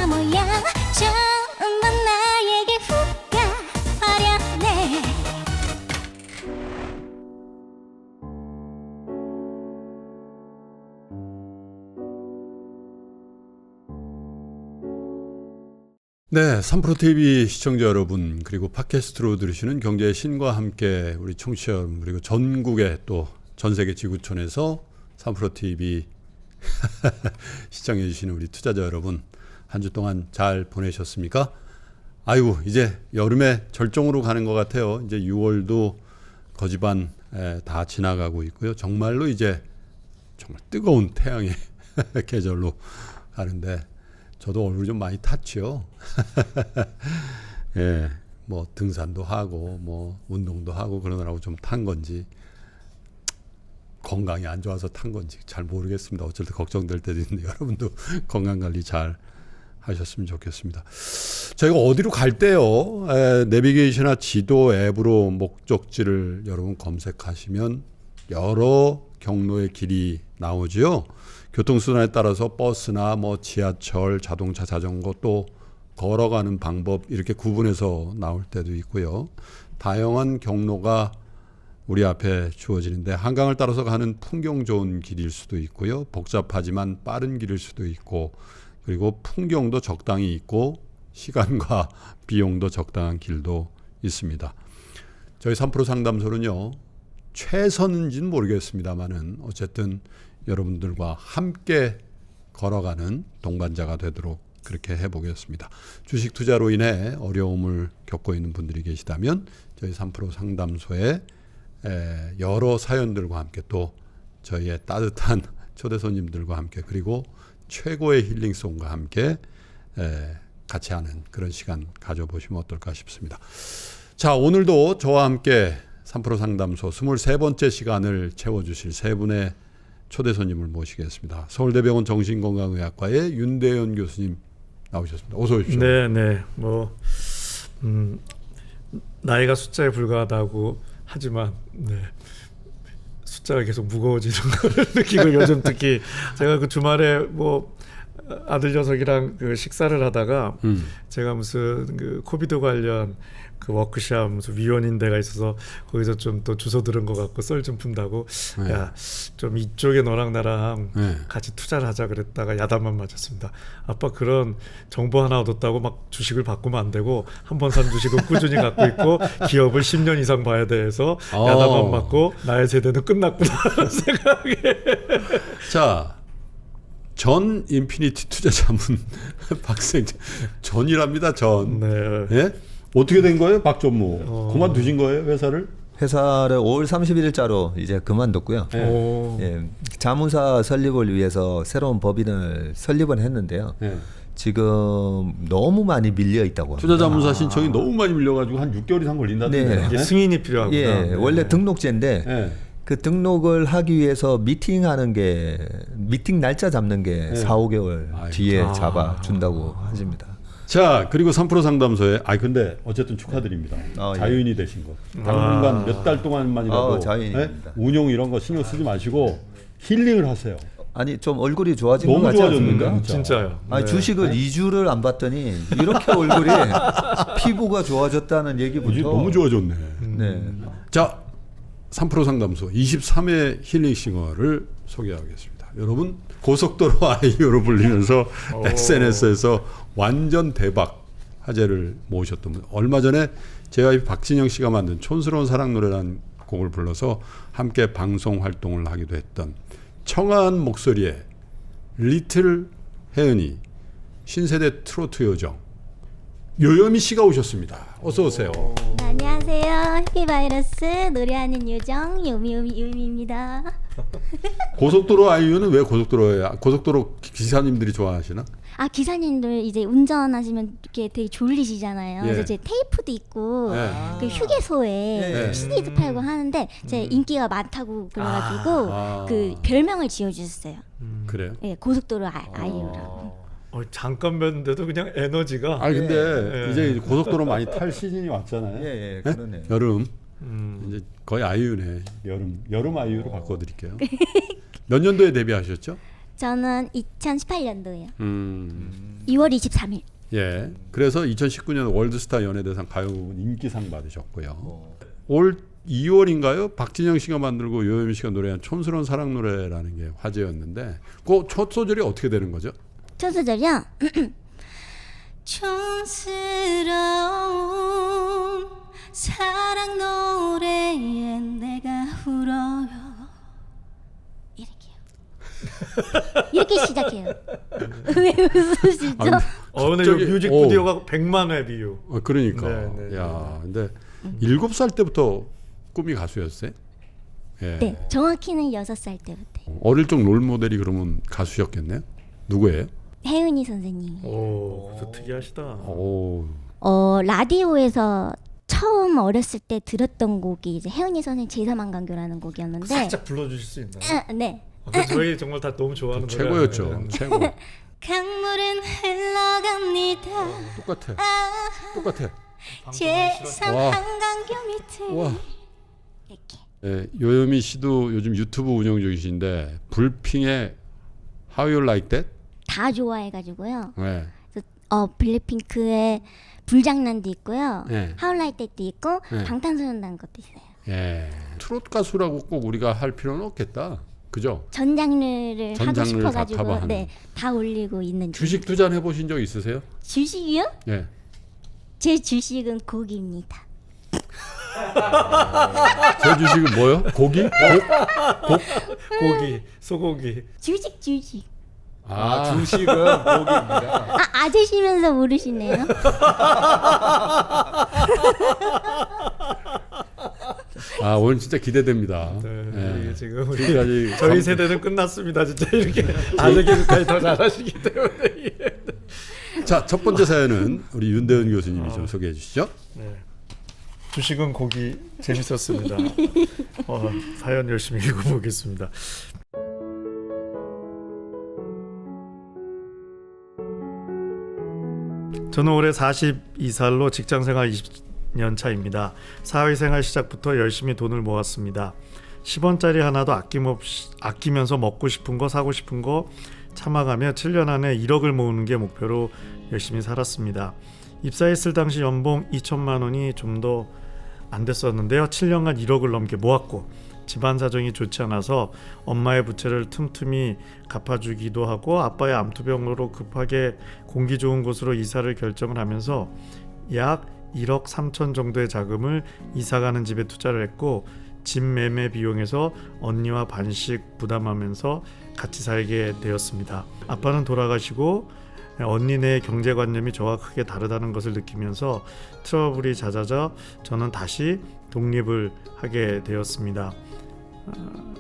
바모야 전부 나에게 훅 가버렸네. 네, 3프로TV 시청자 여러분, 그리고 팟캐스트로 들으시는 경제의 신과 함께 우리 청취자 여러분, 그리고 전국의 또 전세계 지구촌에서 3프로TV 시청해 주시는 우리 투자자 여러분, 한 주 동안 잘 보내셨습니까? 아이고, 이제 여름의 절정으로 가는 것 같아요. 이제 6월도 거지반 다 지나가고 있고요. 정말로 이제 정말 뜨거운 태양의 계절로 가는데, 저도 얼굴 좀 많이 탔죠. 예, 뭐 등산도 하고 뭐 운동도 하고 그러느라고 좀 탄 건지, 건강이 안 좋아서 탄 건지 잘 모르겠습니다. 어쩔 때 걱정될 때도 있는데 여러분도 건강 관리 잘 하셨으면 좋겠습니다. 저희가 어디로 갈 때요, 내비게이션이나 지도 앱으로 목적지를 여러분 검색하시면 여러 경로의 길이 나오죠. 교통수단에 따라서 버스나 뭐 지하철, 자동차, 자전거, 또 걸어가는 방법, 이렇게 구분해서 나올 때도 있고요. 다양한 경로가 우리 앞에 주어지는데, 한강을 따라서 가는 풍경 좋은 길일 수도 있고요. 복잡하지만 빠른 길일 수도 있고, 그리고 풍경도 적당히 있고 시간과 비용도 적당한 길도 있습니다. 저희 3프로 상담소는요, 최선인지는 모르겠습니다만은 어쨌든 여러분들과 함께 걸어가는 동반자가 되도록 그렇게 해보겠습니다. 주식 투자로 인해 어려움을 겪고 있는 분들이 계시다면 저희 3프로 상담소에 여러 사연들과 함께, 또 저희의 따뜻한 초대 손님들과 함께, 그리고 최고의 힐링송과 함께 같이 하는 그런 시간 가져보시면 어떨까 싶습니다. 자, 오늘도 저와 함께 3프로 상담소 23번째 시간을 채워주실 세 분의 초대 손님을 모시겠습니다. 서울대병원 정신건강의학과의 윤대현 교수님 나오셨습니다. 어서 오십시오. 네. 나이가 숫자에 불과하다고 하지만 숫자가 계속 무거워지는 걸 느끼고 요즘 특히 제가 그 주말에 뭐 아들 녀석이랑 그 식사를 하다가 제가 무슨 그 코비드 관련 그 워크샵 무슨 위원인 데가 있어서 거기서 좀 또 주소 들은 것 같고 썰 좀 푼다고 야, 좀 이쪽에 너랑 나랑 같이 투자를 하자 그랬다가 야단만 맞았습니다. 아빠 그런 정보 하나 얻었다고 막 주식을 바꾸면 안 되고, 한 번 산 주식은 꾸준히 갖고 있고 기업을 10년 이상 봐야 돼서 야단만 맞고 나의 세대는 끝났구나 하는 생각에. 자, 전 인피니티 투자자문 박생 전이랍니다. 전. 네. 예? 어떻게 된 거예요, 박전무? 그만두신 거예요, 회사를? 회사를 5월 31일자로 이제 그만뒀고요. 예, 자문사 설립을 위해서 새로운 법인을 설립을 했는데요. 지금 너무 많이 밀려 있다고 합니다. 투자자문사 신청이 너무 많이 밀려가지고 한 6개월 이상 걸린다던데. 네. 이게 승인이 필요하구나. 예, 원래 등록제인데 그 등록을 하기 위해서 미팅 날짜 잡는 게 4, 5개월 뒤에 잡아준다고 하십니다. 자, 그리고 3프로 상담소에, 근데 어쨌든 축하드립니다. 자유인이 되신 거. 당분간 몇 달 동안만이라도 자유인입니다. 운용 이런 거 신경 쓰지 마시고 힐링을 하세요. 아니 좀 얼굴이 좋아진 것 너무 같지 않습니까? 좋아졌는데, 진짜요. 아니, 주식을 2주를 안 봤더니 이렇게 얼굴이 피부가 좋아졌다는 얘기부터 너무 좋아졌네. 네. 자, 3프로 상담소 23회 힐링싱어를 소개하겠습니다. 여러분, 고속도로 아이유로 불리면서 SNS에서 완전 대박 화제를 모으셨던 분, 얼마 전에 JYP 박진영 씨가 만든 촌스러운 사랑 노래라는 곡을 불러서 함께 방송 활동을 하기도 했던 청아한 목소리의 리틀 혜은이, 신세대 트로트 요정 요요미 씨가 오셨습니다. 어서 오세요. 네, 안녕하세요. 해피바이러스 노래하는 요정 요미입니다. 고속도로 아이유는 왜 고속도로예요? 고속도로 기사님들이 좋아하시나? 기사님들 이제 운전하시면 이렇게 되게 졸리시잖아요. 그래서 이제 테이프도 있고 그 휴게소에 CD도 팔고 하는데 제 인기가 많다고 그래가지고 그 별명을 지어주셨어요. 그래요? 네, 고속도로 아이유라고. 잠깐 뵀는데도 그냥 에너지가. 근데 이제 고속도로 많이 탈 시즌이 왔잖아요. 예, 그러네요. 여름. 이제 거의 아이유네. 여름 아이유로 바꿔드릴게요. 몇 년도에 데뷔하셨죠? 저는 2018년도예요. 2월 23일. 예. 그래서 2019년 월드스타 연예대상 가요부문 인기상 받으셨고요. 올 2월인가요? 박진영 씨가 만들고 요요미 씨가 노래한 촌스러운 사랑 노래라는 게 화제였는데 그 첫 소절이 어떻게 되는 거죠? 첫 소절이요. 촌스러운 사랑 노래에 내가 울어요. 이렇게요. 이렇게 시작해요. 왜 웃으시죠? 오늘 갑자기- 뮤직비디오가 100만 회 뷰. 그러니까. 네. 야, 근데 7살 때부터 꿈이 가수였어요? 예. 네, 정확히는 6살 때부터. 어릴 적 롤 모델이 그러면 가수셨겠네요? 누구예요? 혜은이 선생님이. 오, 그 특이하시다. 오. 라디오에서 처음 어렸을 때 들었던 곡이 이제 혜은이 선생님 제사만강교라는 곡이었는데. 살짝 불러주실 수 있나요? 네. 저희 정말 다 너무 좋아하는 노래. 최고였죠. 최고. 강물은 흘러갑니다. 똑같아. 똑같아. 제3 와. 한강교 밑에. 와. 이렇게. 예, 요요미 씨도 요즘 유튜브 운영 중이신데 불핑의 How You Like That? 다 좋아해가지고요. 네. 그래서, 블랙핑크의 불장난도 있고요. 네. 하울라이 때도 있고 네. 방탄소년단 것도 있어요. 예. 트로트 가수라고 꼭 우리가 할 필요는 없겠다. 그죠? 전 장르를 전 하고 장르를 다 싶어가지고 커버하는. 네, 다 올리고 있는 주식 투자 해보신 적 있으세요? 주식이요? 예. 제 주식은 고기입니다. 제 주식은 뭐요? 고기? 고기, 소고기. 주식. 주식은 고기입니다. 아재시면서 모르시네요. 아, 오늘 진짜 기대됩니다. 네, 예. 이게 지금 우리 아직 저희 세대는 끝났습니다. 진짜 이렇게 아재개그까지 더 잘하시기 때문에. 자, 첫 번째 사연은 우리 윤대은 교수님이 좀 소개해 주시죠. 네. 주식은 고기 재밌었습니다. 사연 열심히 읽어보겠습니다. 저는 올해 42살로 직장생활 20년 차입니다. 사회생활 시작부터 열심히 돈을 모았습니다. 10원짜리 하나도 아끼면서 먹고 싶은 거 사고 싶은 거 참아가며 7년 안에 1억을 모으는 게 목표로 열심히 살았습니다. 입사했을 당시 연봉 2천만 원이 좀 더 안 됐었는데요. 7년간 1억을 넘게 모았고 집안 사정이 좋지 않아서 엄마의 부채를 틈틈이 갚아주기도 하고 아빠의 암투병으로 급하게 공기 좋은 곳으로 이사를 결정을 하면서 약 1억 3천 정도의 자금을 이사가는 집에 투자를 했고 집 매매 비용에서 언니와 반씩 부담하면서 같이 살게 되었습니다. 아빠는 돌아가시고 언니네 경제관념이 저와 크게 다르다는 것을 느끼면서 트러블이 잦아져 저는 다시 독립을 하게 되었습니다.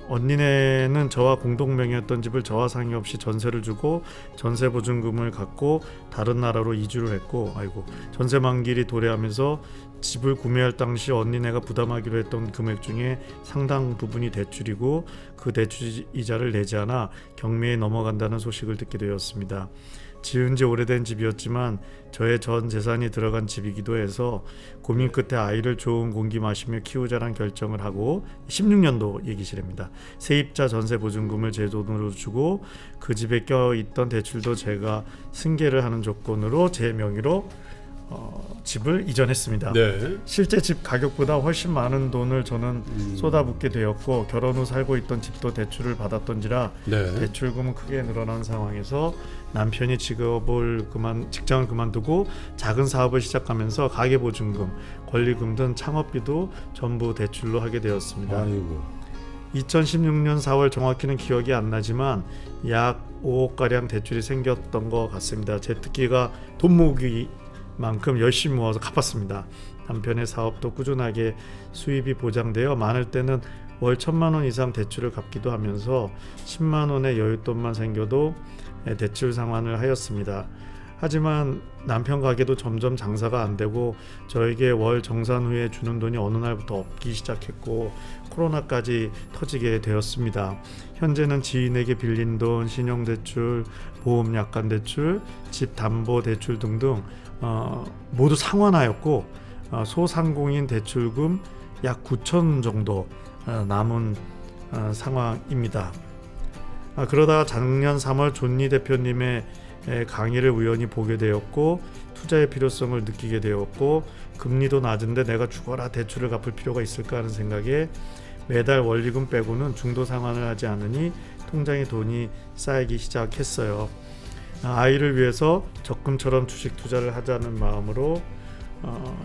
언니네는 저와 공동명의였던 집을 저와 상의 없이 전세를 주고 전세 보증금을 갖고 다른 나라로 이주를 했고 전세 만기일이 도래하면서 집을 구매할 당시 언니네가 부담하기로 했던 금액 중에 상당 부분이 대출이고 그 대출 이자를 내지 않아 경매에 넘어간다는 소식을 듣게 되었습니다. 지은 지 오래된 집이었지만 저의 전 재산이 들어간 집이기도 해서 고민 끝에 아이를 좋은 공기 마시며 키우자란 결정을 하고 16년도 얘기시랍니다. 세입자 전세 보증금을 제 돈으로 주고 그 집에 껴있던 대출도 제가 승계를 하는 조건으로 제 명의로 집을 이전했습니다. 네. 실제 집 가격보다 훨씬 많은 돈을 저는 쏟아붓게 되었고 결혼 후 살고 있던 집도 대출을 받았던지라 네. 대출금은 크게 늘어난 상황에서 남편이 직장을 그만두고 작은 사업을 시작하면서 가계보증금, 권리금 등 창업비도 전부 대출로 하게 되었습니다. 아이고. 2016년 4월 정확히는 기억이 안 나지만 약 5억가량 대출이 생겼던 것 같습니다. 제 특기가 돈 모으기만큼 열심히 모아서 갚았습니다. 남편의 사업도 꾸준하게 수입이 보장되어 많을 때는 월 1,000만 원 이상 대출을 갚기도 하면서 10만 원의 여윳돈만 생겨도 대출 상환을 하였습니다. 하지만 남편 가게도 점점 장사가 안 되고 저에게 월 정산 후에 주는 돈이 어느 날부터 없기 시작했고 코로나까지 터지게 되었습니다. 현재는 지인에게 빌린 돈, 신용대출, 보험약관대출, 집담보대출 등등 모두 상환하였고 소상공인 대출금 약 9천 정도 남은 상황입니다. 그러다가 작년 3월 존니 대표님의 강의를 우연히 보게 되었고 투자의 필요성을 느끼게 되었고 금리도 낮은데 내가 죽어라 대출을 갚을 필요가 있을까 하는 생각에 매달 원리금 빼고는 중도 상환을 하지 않으니 통장에 돈이 쌓이기 시작했어요. 아이를 위해서 적금처럼 주식 투자를 하자는 마음으로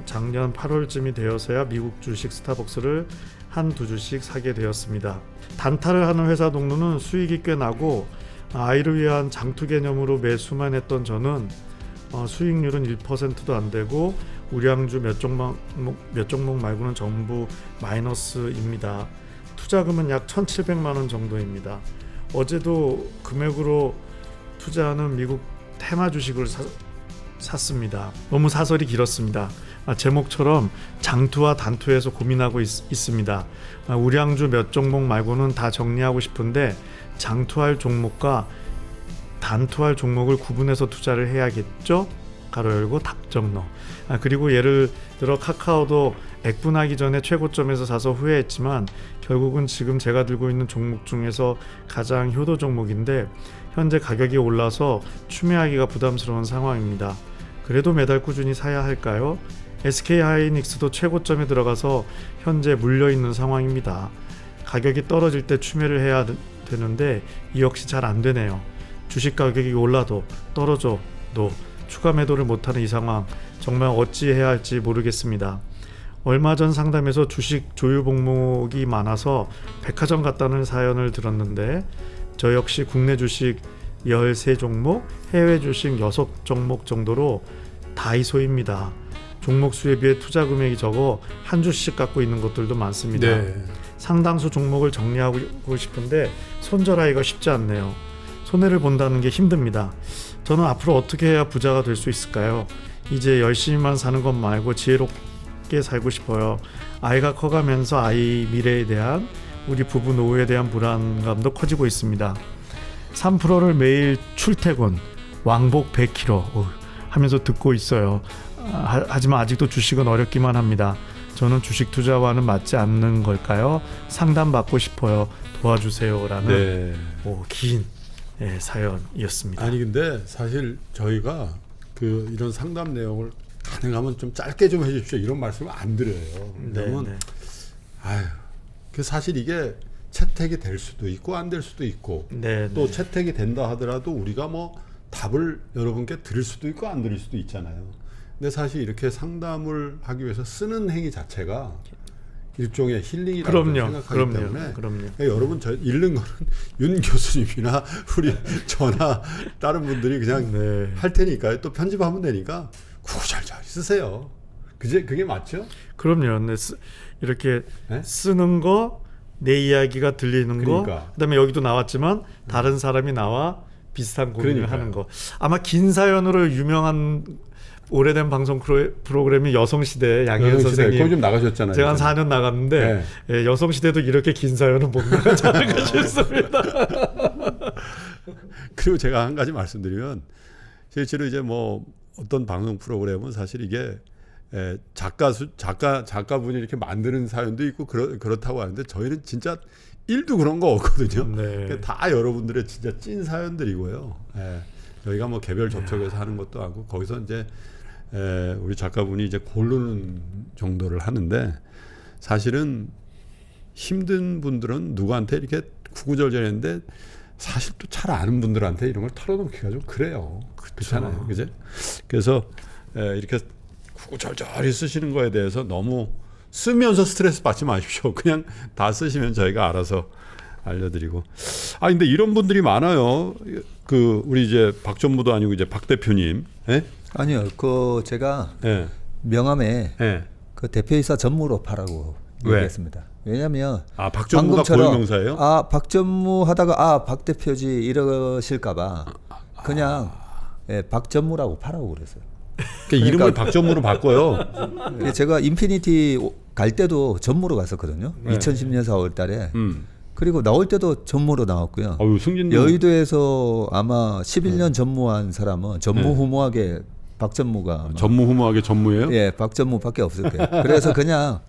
작년 8월쯤이 되어서야 미국 주식 스타벅스를 한두 주씩 사게 되었습니다. 단타를 하는 회사 동료는 수익이 꽤 나고 아이를 위한 장투 개념으로 매수만 했던 저는 수익률은 1%도 안 되고 우량주 몇 종목 말고는 전부 마이너스입니다. 투자금은 약 1,700만 원 정도입니다. 어제도 금액으로 투자하는 미국 테마 주식을 샀습니다. 너무 사설이 길었습니다. 제목처럼 장투와 단투에서 고민하고 있습니다. 우량주 몇 종목 말고는 다 정리하고 싶은데 장투할 종목과 단투할 종목을 구분해서 투자를 해야겠죠? 가로 열고 답정너. 그리고 예를 들어 카카오도 액분하기 전에 최고점에서 사서 후회했지만 결국은 지금 제가 들고 있는 종목 중에서 가장 효도 종목인데 현재 가격이 올라서 추매하기가 부담스러운 상황입니다. 그래도 매달 꾸준히 사야 할까요? SK하이닉스도 최고점에 들어가서 현재 물려있는 상황입니다. 가격이 떨어질 때 추매를 해야 되는데 이 역시 잘 안되네요. 주식 가격이 올라도 떨어져도 추가 매도를 못하는 이 상황 정말 어찌해야 할지 모르겠습니다. 얼마 전 상담에서 주식 조유 종목이 많아서 백화점 갔다는 사연을 들었는데 저 역시 국내 주식 13종목, 해외 주식 6종목 정도로 다이소입니다. 종목 수에 비해 투자 금액이 적어 한 주씩 갖고 있는 것들도 많습니다. 네. 상당수 종목을 정리하고 싶은데 손절하기가 쉽지 않네요. 손해를 본다는 게 힘듭니다. 저는 앞으로 어떻게 해야 부자가 될 수 있을까요? 이제 열심히만 사는 것 말고 지혜롭게 살고 싶어요. 아이가 커가면서 아이 미래에 대한 우리 부부 노후에 대한 불안감도 커지고 있습니다. 3%를 매일 출퇴근 왕복 100km 하면서 듣고 있어요. 하지만 아직도 주식은 어렵기만 합니다. 저는 주식 투자와는 맞지 않는 걸까요? 상담받고 싶어요. 도와주세요라는 긴 사연이었습니다. 아니 근데 사실 저희가 이런 상담 내용을 가능하면 좀 짧게 좀 해주십시오 이런 말씀을 안 드려요. 왜냐면 사실 이게 채택이 될 수도 있고 안 될 수도 있고 또 채택이 된다 하더라도 우리가 뭐 답을 여러분께 드릴 수도 있고 안 드릴 수도 있잖아요. 근데 사실 이렇게 상담을 하기 위해서 쓰는 행위 자체가 일종의 힐링이라고 생각하기 때문에 그러니까 여러분 저 읽는 거는 윤 교수님이나 우리 저나 다른 분들이 그냥 할 테니까요. 또 편집하면 되니까 구구절절 쓰세요. 그게 맞죠? 그럼요. 이렇게 쓰는 거, 내 이야기가 들리는 거, 그다음에 여기도 나왔지만 다른 사람이 나와 비슷한 고민을 하는 거. 아마 긴 사연으로 유명한 오래된 방송 프로그램이 여성시대 양희은 선생님. 거기 좀 나가셨잖아요. 제가 한 4년 나갔는데 여성시대도 이렇게 긴 사연은 못 나가지 않을까 싶습니다. 그리고 제가 한 가지 말씀드리면 실제로 이제 뭐 어떤 방송 프로그램은 사실 이게 작가분이 이렇게 만드는 사연도 있고 그렇다고 하는데 저희는 진짜 1도 그런 거 없거든요. 다 여러분들의 진짜 찐 사연들이고요. 저희가 뭐 개별 접촉해서 하는 것도 아니고 거기서 이제 우리 작가분이 이제 고르는 정도를 하는데 사실은 힘든 분들은 누구한테 이렇게 구구절절했는데 사실 또 잘 아는 분들한테 이런 걸 털어놓기가 좀 그래요. 그렇잖아요. 그죠? 그래서 이렇게 구구절절히 쓰시는 거에 대해서 너무 쓰면서 스트레스 받지 마십시오. 그냥 다 쓰시면 저희가 알아서 알려드리고. 근데 이런 분들이 많아요. 우리 이제 박전무도 아니고 이제 박 대표님. 아니요, 제가 명함에 그 대표이사 전무로 파라고 얘기했습니다. 왜냐하면 박전무가 고유명사예요? 박전무 하다가 박 대표지 이러실까봐 그냥 박전무라고 파라고 그랬어요. 그러니까 이름을 박전무로 바꿔요. 제가 인피니티 갈 때도 전무로 갔었거든요. 2010년 4월달에. 그리고 나올 때도 전무로 나왔고요. 여의도에서 아마 11년 전무한 사람은 전무후무하게 박전무가 전무후무하게 전무예요? 박전무밖에 없을 거예요. 그래서 그냥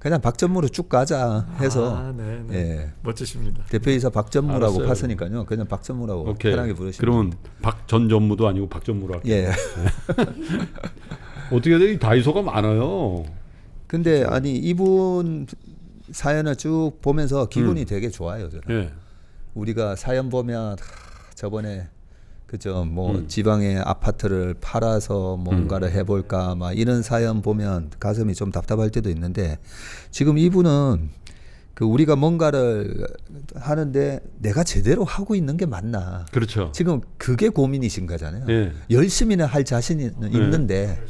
그냥 박전무로 쭉 가자 해서 예. 멋지십니다. 대표이사 박전무라고 알았어요. 팠으니까요. 그냥 박전무라고 오케이. 편하게 부르시면 그러면 됩니다. 박전 전무도 아니고 박전무로 할게요. 예. 어떻게 돼? 다이소가 많아요. 근데 아니 이분 사연을 쭉 보면서 기분이 되게 좋아요. 저는. 예. 우리가 사연 보면 저번에 그죠 뭐 지방의 아파트를 팔아서 뭔가를 해볼까 막 이런 사연 보면 가슴이 좀 답답할 때도 있는데 지금 이분은 그 우리가 뭔가를 하는데 내가 제대로 하고 있는 게 맞나? 그렇죠. 지금 그게 고민이신 거잖아요. 예. 열심히는 할 자신이 있는데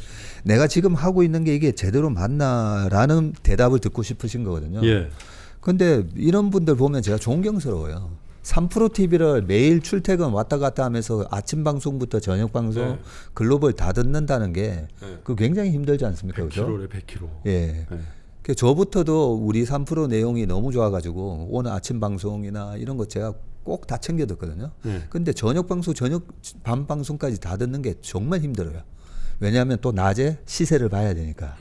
내가 지금 하고 있는 게 이게 제대로 맞나라는 대답을 듣고 싶으신 거거든요. 예. 근데 이런 분들 보면 제가 존경스러워요. 3프로 TV를 매일 출퇴근 왔다 갔다 하면서 아침 방송부터 저녁 방송 네. 글로벌 다 듣는다는 게 네. 그 굉장히 힘들지 않습니까? 그죠? 100kg래 100kg. 예. 네. 그 저부터도 우리 3프로 내용이 너무 좋아가지고 오늘 아침 방송이나 이런 거 제가 꼭 다 챙겨 듣거든요. 네. 근데 저녁 방송, 밤 방송까지 다 듣는 게 정말 힘들어요. 왜냐하면 또 낮에 시세를 봐야 되니까.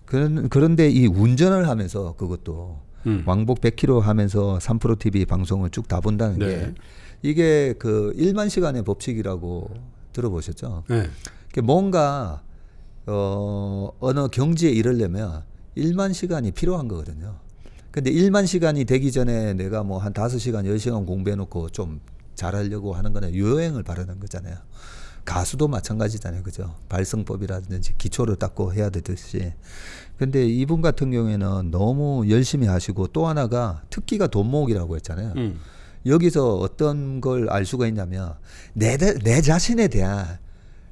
그런데 이 운전을 하면서 그것도 왕복 100km 하면서 3프로 TV 방송을 쭉 다 본다는 네. 게 이게 그 1만 시간의 법칙이라고 들어보셨죠? 네. 뭔가 어느 경지에 이르려면 1만 시간이 필요한 거거든요. 근데 1만 시간이 되기 전에 내가 뭐 한 5시간, 10시간 공부해 놓고 좀 잘하려고 하는 거는 요행을 바라는 거잖아요. 가수도 마찬가지잖아요. 그죠? 발성법이라든지 기초를 닦고 해야 되듯이. 근데 이분 같은 경우에는 너무 열심히 하시고 또 하나가 특기가 돈 모으기라고 했잖아요. 여기서 어떤 걸 알 수가 있냐면 내 자신에 대한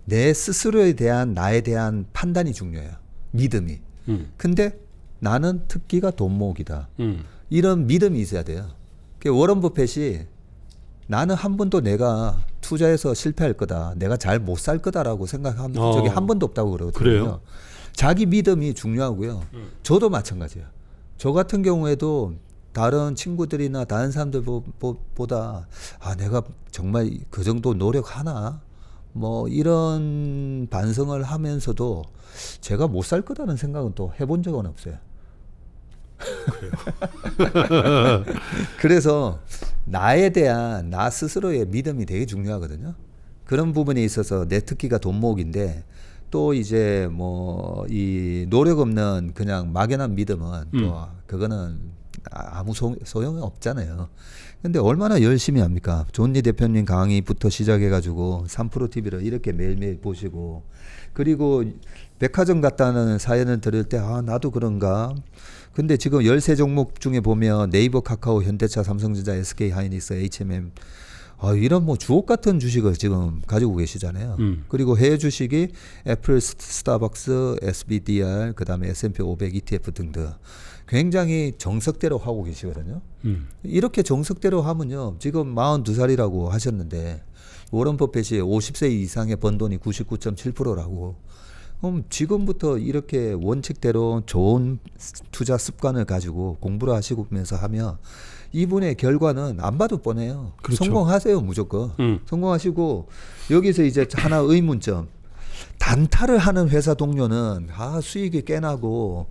내 스스로에 대한 나에 대한 판단이 중요해요. 믿음이. 근데 나는 특기가 돈 모으기다. 이런 믿음이 있어야 돼요. 워런 버핏이 나는 한 번도 내가 투자해서 실패할 거다. 내가 잘 못 살 거다라고 생각한 적이 한 번도 없다고 그러거든요. 그래요? 자기 믿음이 중요하고요. 저도 마찬가지예요. 저 같은 경우에도 다른 친구들이나 다른 사람들보다 내가 정말 그 정도 노력하나? 뭐 이런 반성을 하면서도 제가 못 살 거다는 생각은 또 해본 적은 없어요. 그래서 나에 대한 나 스스로의 믿음이 되게 중요하거든요. 그런 부분에 있어서 내 특기가 돈 모으기인데 또 이제 뭐 이 노력 없는 그냥 막연한 믿음은 또 그거는 아무 소용이 없잖아요. 근데 얼마나 열심히 합니까? 존니 대표님 강의부터 시작해가지고 3프로 TV를 이렇게 매일매일 보시고 그리고 백화점 갔다는 사연을 들을 때 나도 그런가? 근데 지금 13종목 중에 보면 네이버, 카카오, 현대차, 삼성전자, SK 하이닉스, H&M 이런 뭐 주옥 같은 주식을 지금 가지고 계시잖아요. 그리고 해외 주식이 애플, 스타벅스, SBDR, 그다음에 S&P 500 ETF 등등 굉장히 정석대로 하고 계시거든요. 이렇게 정석대로 하면요. 지금 42살이라고 하셨는데 워런 버핏이 50세 이상의 번 돈이 99.7%라고 그럼 지금부터 이렇게 원칙대로 좋은 투자 습관을 가지고 공부를 하시면서 하면 이분의 결과는 안 봐도 뻔해요. 그렇죠. 성공하세요 무조건. 성공하시고 여기서 이제 하나 의문점. 단타를 하는 회사 동료는 수익이 꽤 나고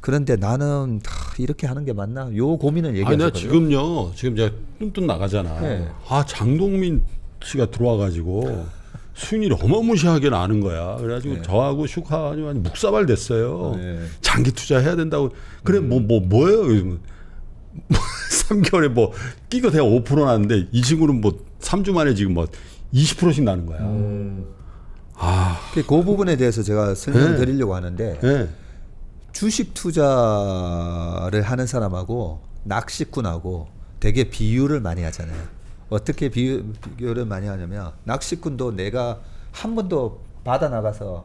그런데 나는 이렇게 하는 게 맞나? 요 고민을 얘기하셨거든요. 나 지금요. 지금 제가 뚠뚠 나가잖아. 네. 장동민 씨가 들어와가지고 수익률이 어마무시하게 나는 거야. 그래가지고 네. 저하고 슈카니 완전 묵사발 됐어요. 네. 장기 투자해야 된다고. 그래 뭐예요? 3개월에 뭐 끼고 대가 5% 나는데 이 친구는 뭐 3주 만에 지금 뭐 20%씩 나는 거야. 그 부분에 대해서 제가 설명드리려고 하는데 네. 주식 투자를 하는 사람하고 낚시꾼하고 되게 비유를 많이 하잖아요. 어떻게 비교를 많이 하냐면 낚시꾼도 내가 한 번도 바다 나가서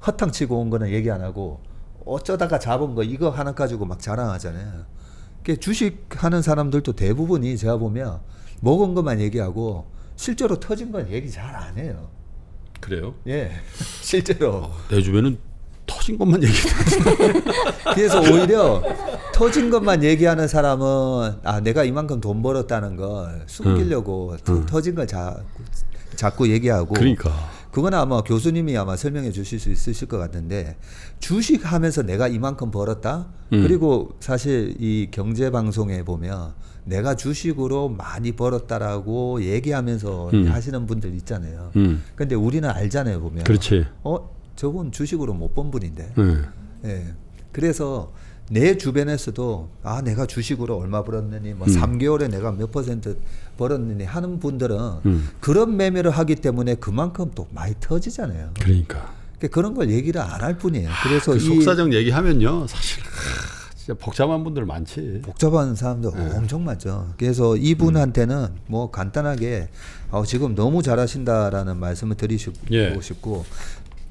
허탕치고 온 거는 얘기 안 하고 어쩌다가 잡은 거 이거 하나 가지고 막 자랑하잖아요. 주식 하는 사람들도 대부분이 제가 보면 먹은 것만 얘기하고 실제로 터진 건 얘기 잘 안 해요. 그래요? 예, 실제로. 내 주변은 터진 것만 얘기해. 그래서 오히려 터진 것만 얘기하는 사람은 내가 이만큼 돈 벌었다는 걸 숨기려고 터진 걸 자꾸 얘기하고. 그러니까. 그건 아마 교수님이 아마 설명해 주실 수 있으실 것 같은데 주식하면서 내가 이만큼 벌었다. 그리고 사실 이 경제 방송에 보면 내가 주식으로 많이 벌었다라고 얘기하면서 하시는 분들 있잖아요. 근데 우리는 알잖아요, 보면. 그렇지. 저분 주식으로 못 번 분인데. 예. 그래서 내 주변에서도 내가 주식으로 얼마 벌었느니 뭐 3개월에 내가 몇 % 벌었느니 하는 분들은 그런 매매를 하기 때문에 그만큼 또 많이 터지잖아요. 그러니까 그런 걸 얘기를 안 할 뿐이에요. 그래서 그 속사정 얘기하면요, 사실 진짜 복잡한 분들 많지. 복잡한 사람도 엄청 많죠. 그래서 이분한테는 뭐 간단하게 지금 너무 잘하신다라는 말씀을 드리고 싶고,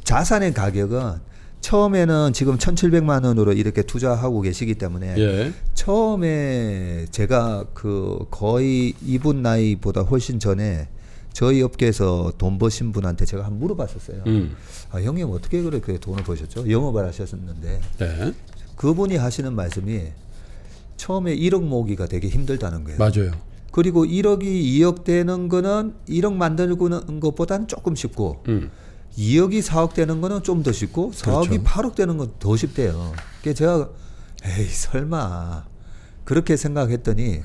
자산의 가격은 처음에는 지금 1,700만 원으로 이렇게 투자하고 계시기 때문에 처음에 제가 그 거의 이분 나이보다 훨씬 전에 저희 업계에서 돈 버신 분한테 제가 한번 물어봤었어요. 형님 어떻게 그렇게 돈을 버셨죠? 영업을 하셨었는데 그분이 하시는 말씀이 처음에 1억 모으기가 되게 힘들다는 거예요. 맞아요. 그리고 1억이 2억 되는 거는 1억 만드는 것보다는 조금 쉽고 2억이 4억 되는 거는 좀 더 쉽고 4억이 그렇죠. 8억 되는 건 더 쉽대요. 그래서 제가 에이 설마 그렇게 생각했더니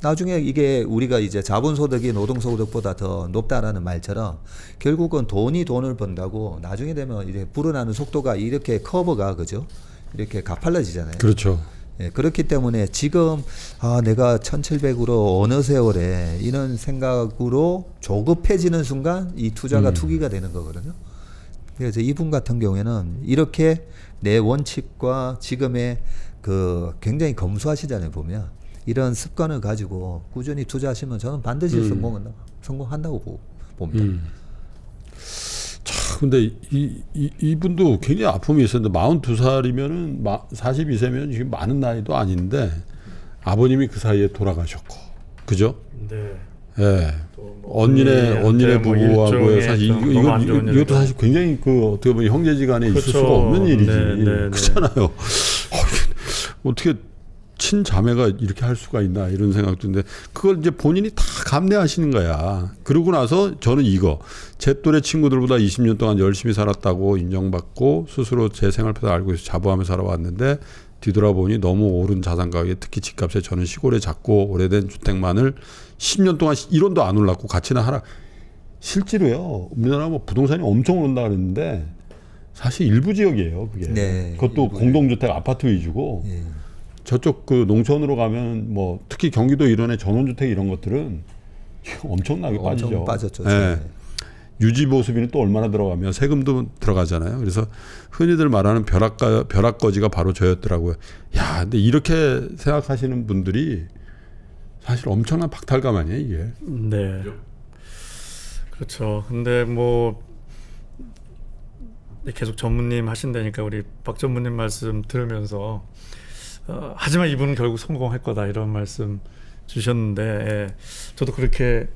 나중에 이게 우리가 이제 자본소득이 노동소득보다 더 높다라는 말처럼 결국은 돈이 돈을 번다고 나중에 되면 이제 불어나는 속도가 이렇게 커브가 그죠? 이렇게 가팔라지잖아요. 그렇죠. 그렇기 때문에 지금 내가 1,700으로 어느 세월에 이런 생각으로 조급해지는 순간 이 투자가 투기가 되는 거거든요. 그래서 이분 같은 경우에는 이렇게 내 원칙과 지금의 그 굉장히 검소하시잖아요. 보면 이런 습관을 가지고 꾸준히 투자하시면 저는 반드시 성공한다고 봅니다. 근데 이분도 굉장히 아픔이 있었는데 42살이면은 42세면 지금 많은 나이도 아닌데 아버님이 그 사이에 돌아가셨고, 그죠? 네. 예. 언니네 부부하고 사실 이것도 사실 굉장히 그 어떻게 보면 형제지간에 있을 수가 없는 일이지. 그렇잖아요. 어떻게 친자매가 이렇게 할 수가 있나 이런 생각도 드는데 그걸 이제 본인이 다 감내하시는 거야. 그러고 나서 저는 제 또래 친구들보다 20년 동안 열심히 살았다고 인정받고 스스로 제 생활패를 알고 있어 자부하며 살아왔는데 뒤돌아보니 너무 오른 자산 가격에 특히 집값에 저는 시골에 작고 오래된 주택만을 10년 동안 1원도 안 올랐고 가치는 하락. 실제로요. 우리나라 뭐 부동산이 엄청 오른다 그랬는데 사실 일부 지역이에요. 그게. 그것도 공동주택 아파트 위주고. 저쪽 그 농촌으로 가면 뭐 특히 경기도 일원의 전원주택 이런 것들은 엄청나게 빠지죠. 빠졌죠. 유지 보수비는 또 얼마나 들어가면 세금도 들어가잖아요. 그래서 흔히들 말하는 벼락거지가 바로 저였더라고요. 야, 근데 이렇게 생각하시는 분들이 사실 엄청난 박탈감 아니에요, 이게. 네. 그렇죠. 근데 뭐 계속 전무님 하신다니까 우리 박 전무님 말씀 들으면서 하지만 이분은 결국 성공할 거다 이런 말씀 주셨는데 저도 그렇게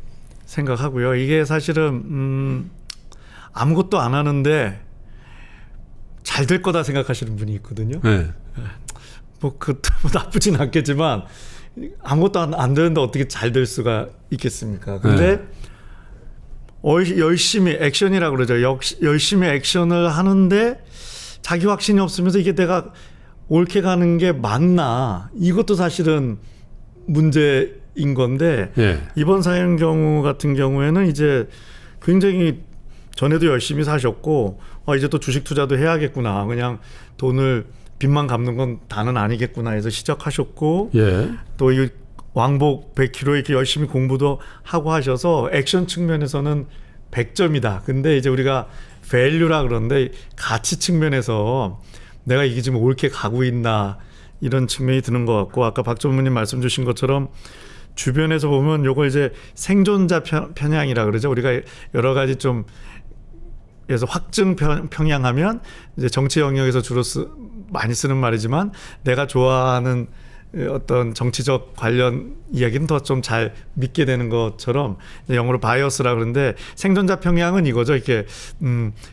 생각하고요. 이게 사실은 아무것도 안 하는데 잘 될 거다 생각하시는 분이 있거든요. 뭐 그것도 나쁘진 않겠지만 아무것도 안 되는데 어떻게 잘 될 수가 있겠습니까? 근데 열심히 액션이라고 그러죠. 열심히 액션을 하는데 자기 확신이 없으면서 이게 내가 옳게 가는 게 맞나? 이것도 사실은 문제인 건데 이번 사연 경우 같은 경우에는 이제 굉장히 전에도 열심히 사셨고 이제 또 주식 투자도 해야겠구나. 그냥 돈을 빚만 갚는 건 다는 아니겠구나 해서 시작하셨고 또 이 왕복 100km 이렇게 열심히 공부도 하고 하셔서 액션 측면에서는 100점이다. 근데 이제 우리가 밸류라 그러는데 가치 측면에서 내가 이게 지금 옳게 가고 있나 이런 측면이 드는 것 같고 아까 박 전무님 말씀 주신 것처럼 주변에서 보면 요걸 이제 생존자 편향이라 그러죠. 우리가 여러 가지 좀 그래서 확증 평양하면 이제 정치 영역에서 주로 많이 쓰는 말이지만 내가 좋아하는 어떤 정치적 관련 이야기는 더 좀 잘 믿게 되는 것처럼 영어로 바이어스라 그러는데 생존자 평양은 이거죠. 이렇게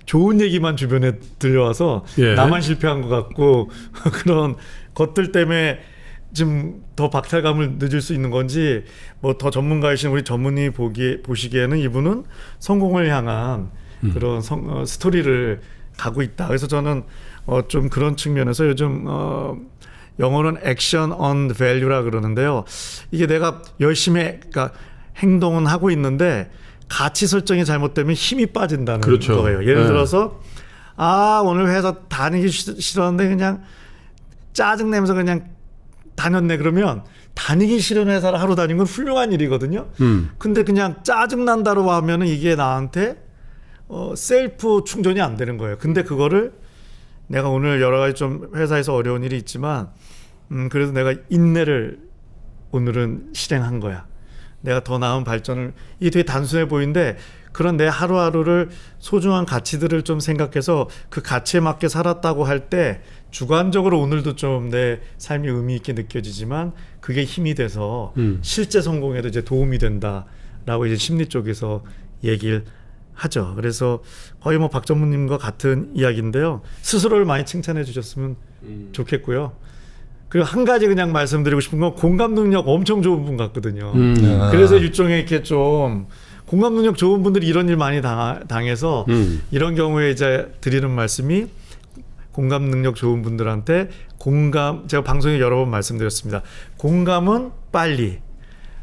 좋은 얘기만 주변에 들려와서 나만 실패한 것 같고 그런 것들 때문에 좀 더 박탈감을 느낄 수 있는 건지 뭐 더 전문가이신 우리 전문의 보시기에는 이분은 성공을 향한 그런 스토리를 가고 있다. 그래서 저는 좀 그런 측면에서 요즘 영어는 액션 on value라 그러는데요. 이게 내가 열심히 그러니까 행동은 하고 있는데 가치 설정이 잘못되면 힘이 빠진다는 그렇죠. 거예요. 예를 네. 들어서 오늘 회사 다니기 싫었는데 그냥 짜증 내면서 그냥 다녔네. 그러면 다니기 싫은 회사를 하루 다닌 건 훌륭한 일이거든요. 근데 그냥 짜증 난다고 하면은 이게 나한테 셀프 충전이 안 되는 거예요. 근데 그거를 내가 오늘 여러 가지 좀 회사에서 어려운 일이 있지만 그래도 내가 인내를 오늘은 실행한 거야. 내가 더 나은 발전을, 이게 되게 단순해 보이는데 그런 내 하루하루를 소중한 가치들을 좀 생각해서 그 가치에 맞게 살았다고 할 때 주관적으로 오늘도 좀 내 삶이 의미 있게 느껴지지만 그게 힘이 돼서 실제 성공에도 이제 도움이 된다라고 이제 심리 쪽에서 얘기를 하죠. 그래서 거의 뭐 박 전무님과 같은 이야기인데요. 스스로를 많이 칭찬해 주셨으면 좋겠고요. 그리고 한 가지 그냥 말씀드리고 싶은 건 공감 능력 엄청 좋은 분 같거든요. 그래서 일종의 이렇게 좀 공감 능력 좋은 분들이 이런 일 많이 당해서 이런 경우에 이제 드리는 말씀이 공감 능력 좋은 분들한테 제가 방송에 여러 번 말씀드렸습니다. 공감은 빨리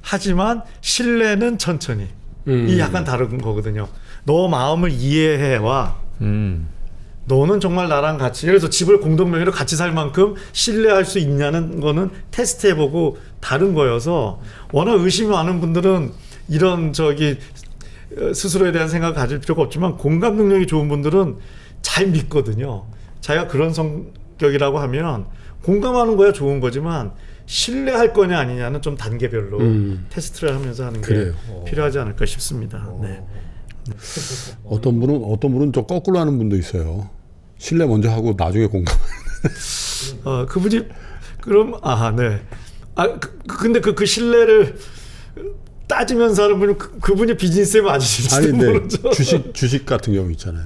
하지만 신뢰는 천천히. 이 약간 다른 거거든요. 너 마음을 이해해와 너는 정말 나랑 같이, 그래서 집을 공동명의로 같이 살 만큼 신뢰할 수 있냐는 거는 테스트해보고 다른 거여서 워낙 의심이 많은 분들은 이런 스스로에 대한 생각을 가질 필요가 없지만 공감 능력이 좋은 분들은 잘 믿거든요. 자기가 그런 성격이라고 하면 공감하는 거야 좋은 거지만 신뢰할 거냐 아니냐는 좀 단계별로 테스트를 하면서 하는 게 필요하지 않을까 싶습니다. 네. 어떤 분은 좀 거꾸로 하는 분도 있어요. 신뢰 먼저 하고 나중에 공감. 그분이 그럼 네. 근데 그 신뢰를 따지면서 하는 분은 그분이 비즈니스에 맞으실지도 모르죠. 주식 같은 경우 있잖아요.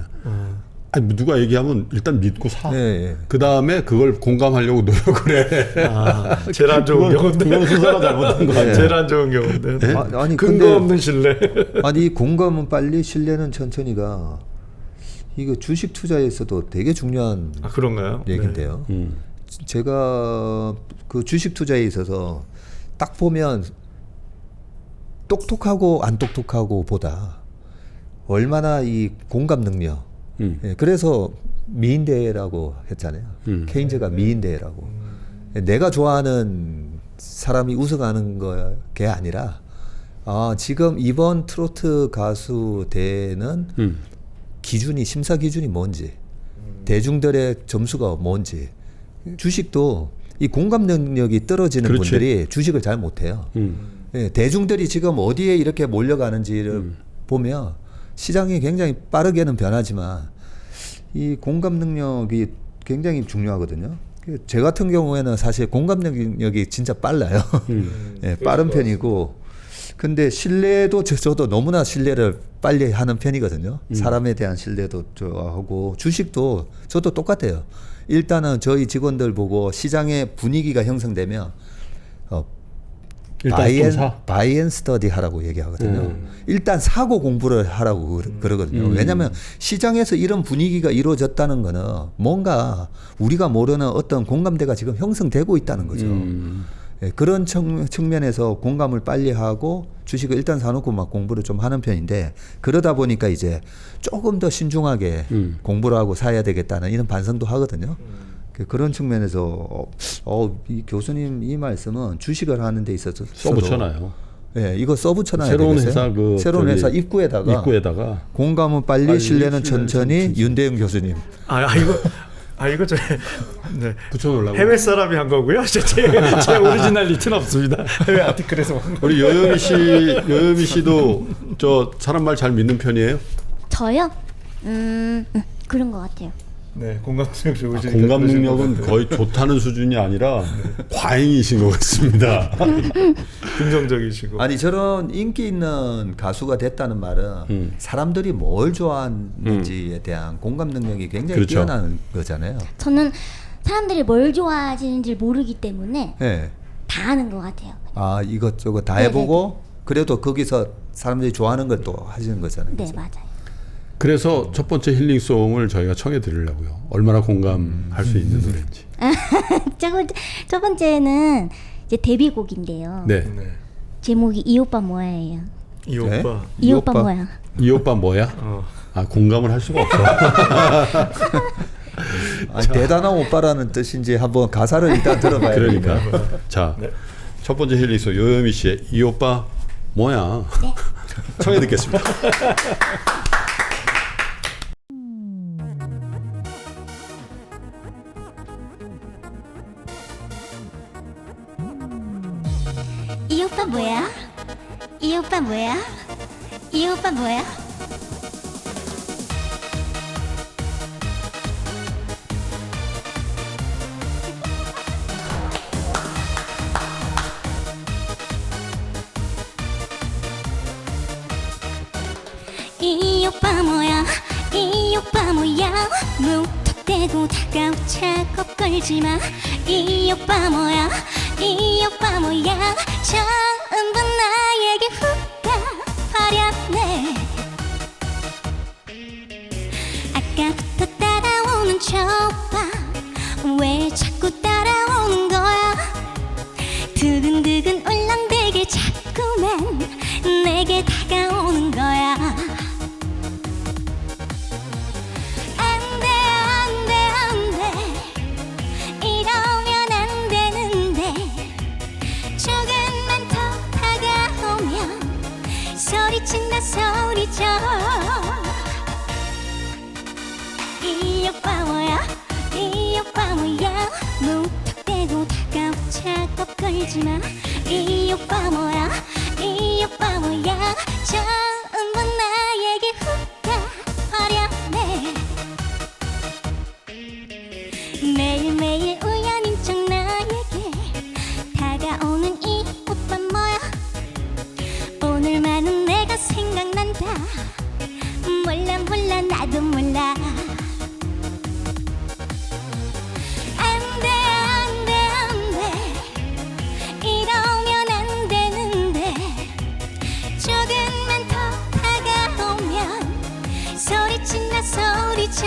아니, 누가 얘기하면 일단 믿고 사. 네. 그 다음에 그걸 공감하려고 노력을 해. 제일 안 좋은 경우인데. 그건 순서가 잘못된 거 아니에요. 제일 안 좋은 경우인데. 네? 아니 근거 없는 신뢰. 아니 공감은 빨리 신뢰는 천천히가 이거 주식 투자에서도 되게 중요한 그런가요? 얘기인데요. 네. 제가 그 주식 투자에 있어서 딱 보면 똑똑하고 안 똑똑하고 보다 얼마나 이 공감 능력. 그래서 미인대라고 했잖아요. 케인즈가 미인대라고. 내가 좋아하는 사람이 우승하는 게 아니라 지금 이번 트로트 가수 대회는 심사 기준이 뭔지, 대중들의 점수가 뭔지. 주식도 이 공감 능력이 떨어지는 그렇지. 분들이 주식을 잘 못해요. 대중들이 지금 어디에 이렇게 몰려가는지를 보면 시장이 굉장히 빠르게는 변하지만 이 공감 능력이 굉장히 중요하거든요. 제 같은 경우에는 사실 공감 능력이 진짜 빨라요. 빠른 편이고, 근데 신뢰도 저도 너무나 신뢰를 빨리 하는 편이거든요. 사람에 대한 신뢰도 좋아하고, 주식도 저도 똑같아요. 일단은 저희 직원들 보고 시장의 분위기가 형성되면 바이 앤 스터디 하라고 얘기하거든요. 일단 사고 공부를 하라고 그러거든요. 왜냐하면 시장에서 이런 분위기가 이루어졌다는 거는 뭔가 우리가 모르는 어떤 공감대가 지금 형성되고 있다는 거죠. 그런 측면에서 공감을 빨리 하고 주식을 일단 사놓고 막 공부를 좀 하는 편인데, 그러다 보니까 이제 조금 더 신중하게 공부를 하고 사야 되겠다는 이런 반성도 하거든요. 그런 측면에서 이 교수님 이 말씀은 주식을 하는 데 있어서 써붙여놔요. 네, 이거 써붙여놔야 새로운 되겠어요? 회사 새로운 회사 입구에다가 공감은 빨리 신뢰는 천천히. 윤대영 교수님. 이거 네. 붙여놓으려고. 해외 사람이 한 거고요. 제 오리지널리티는 없습니다. 해외 아티클에서 한 거. 우리 여여미 씨도 저 사람 말 잘 믿는 편이에요? 저요? 그런 것 같아요. 네, 공감 능력 좋으시니까. 공감 능력은 거의 좋다는 수준이 아니라 과잉이신 것 같습니다. 긍정적이시고. 아니 저런 인기 있는 가수가 됐다는 말은 사람들이 뭘 좋아하는지에 대한 공감 능력이 굉장히 그렇죠. 뛰어난 거잖아요. 저는 사람들이 뭘 좋아하시는지 모르기 때문에 네. 다 아는 것 같아요. 이것저것 다 네네네. 해보고 그래도 거기서 사람들이 좋아하는 걸 또 하시는 거잖아요. 네, 그죠? 맞아요. 그래서 첫 번째 힐링송을 저희가 청해 드리려고요. 얼마나 공감할 수 있는 노래인지. 첫 번째는 이제 데뷔곡인데요. 네. 네. 제목이 이 오빠 뭐야예요. 이 네? 오빠. 이 오빠 뭐야. 이 오빠 뭐야? 아, 공감을 할 수가 없어. 아니, 대단한 오빠라는 뜻인지 한번 가사를 일단 들어봐야 그러니까. 되니까. 자, 첫 번째 힐링송 요요미 씨의 이 오빠 뭐야? 네. 청해 듣겠습니다. 이 오빠 뭐야? 이 오빠 뭐야? 이 오빠 뭐야? 이 오빠 뭐야? 이 오빠 뭐야? 무턱대고 다가오 차갑 걸지마. 이 오빠 뭐야? 이 오빠 뭐야? 처음 본 나에게 훅 가버렸네. 아까부터 따라오는 저 오빠 왜 자꾸 따라오는 거야? 두근두근 울렁대게 자꾸만 내게 다가오는 거야. 안돼 안돼 안돼 이러면 안 되는데. 조금만 더 다가오면 소리친다 소리쳐. 이 오빠 뭐야? 이 오빠 뭐야? 무턱대고 다가오 차갑 걸지마. 이 오빠 뭐야? 이 오빠 뭐야? 처음 본 나에게 훅 가버렸네. 매일매일 우연인 척 나에게 다가오는 이 오빠 뭐야? 오늘만은 내가 생각난다. 몰라 몰라 나도 몰라. 안돼 안돼 안돼 이러면 안 되는데. 조금만 더 다가오면 소리친다 소리쳐.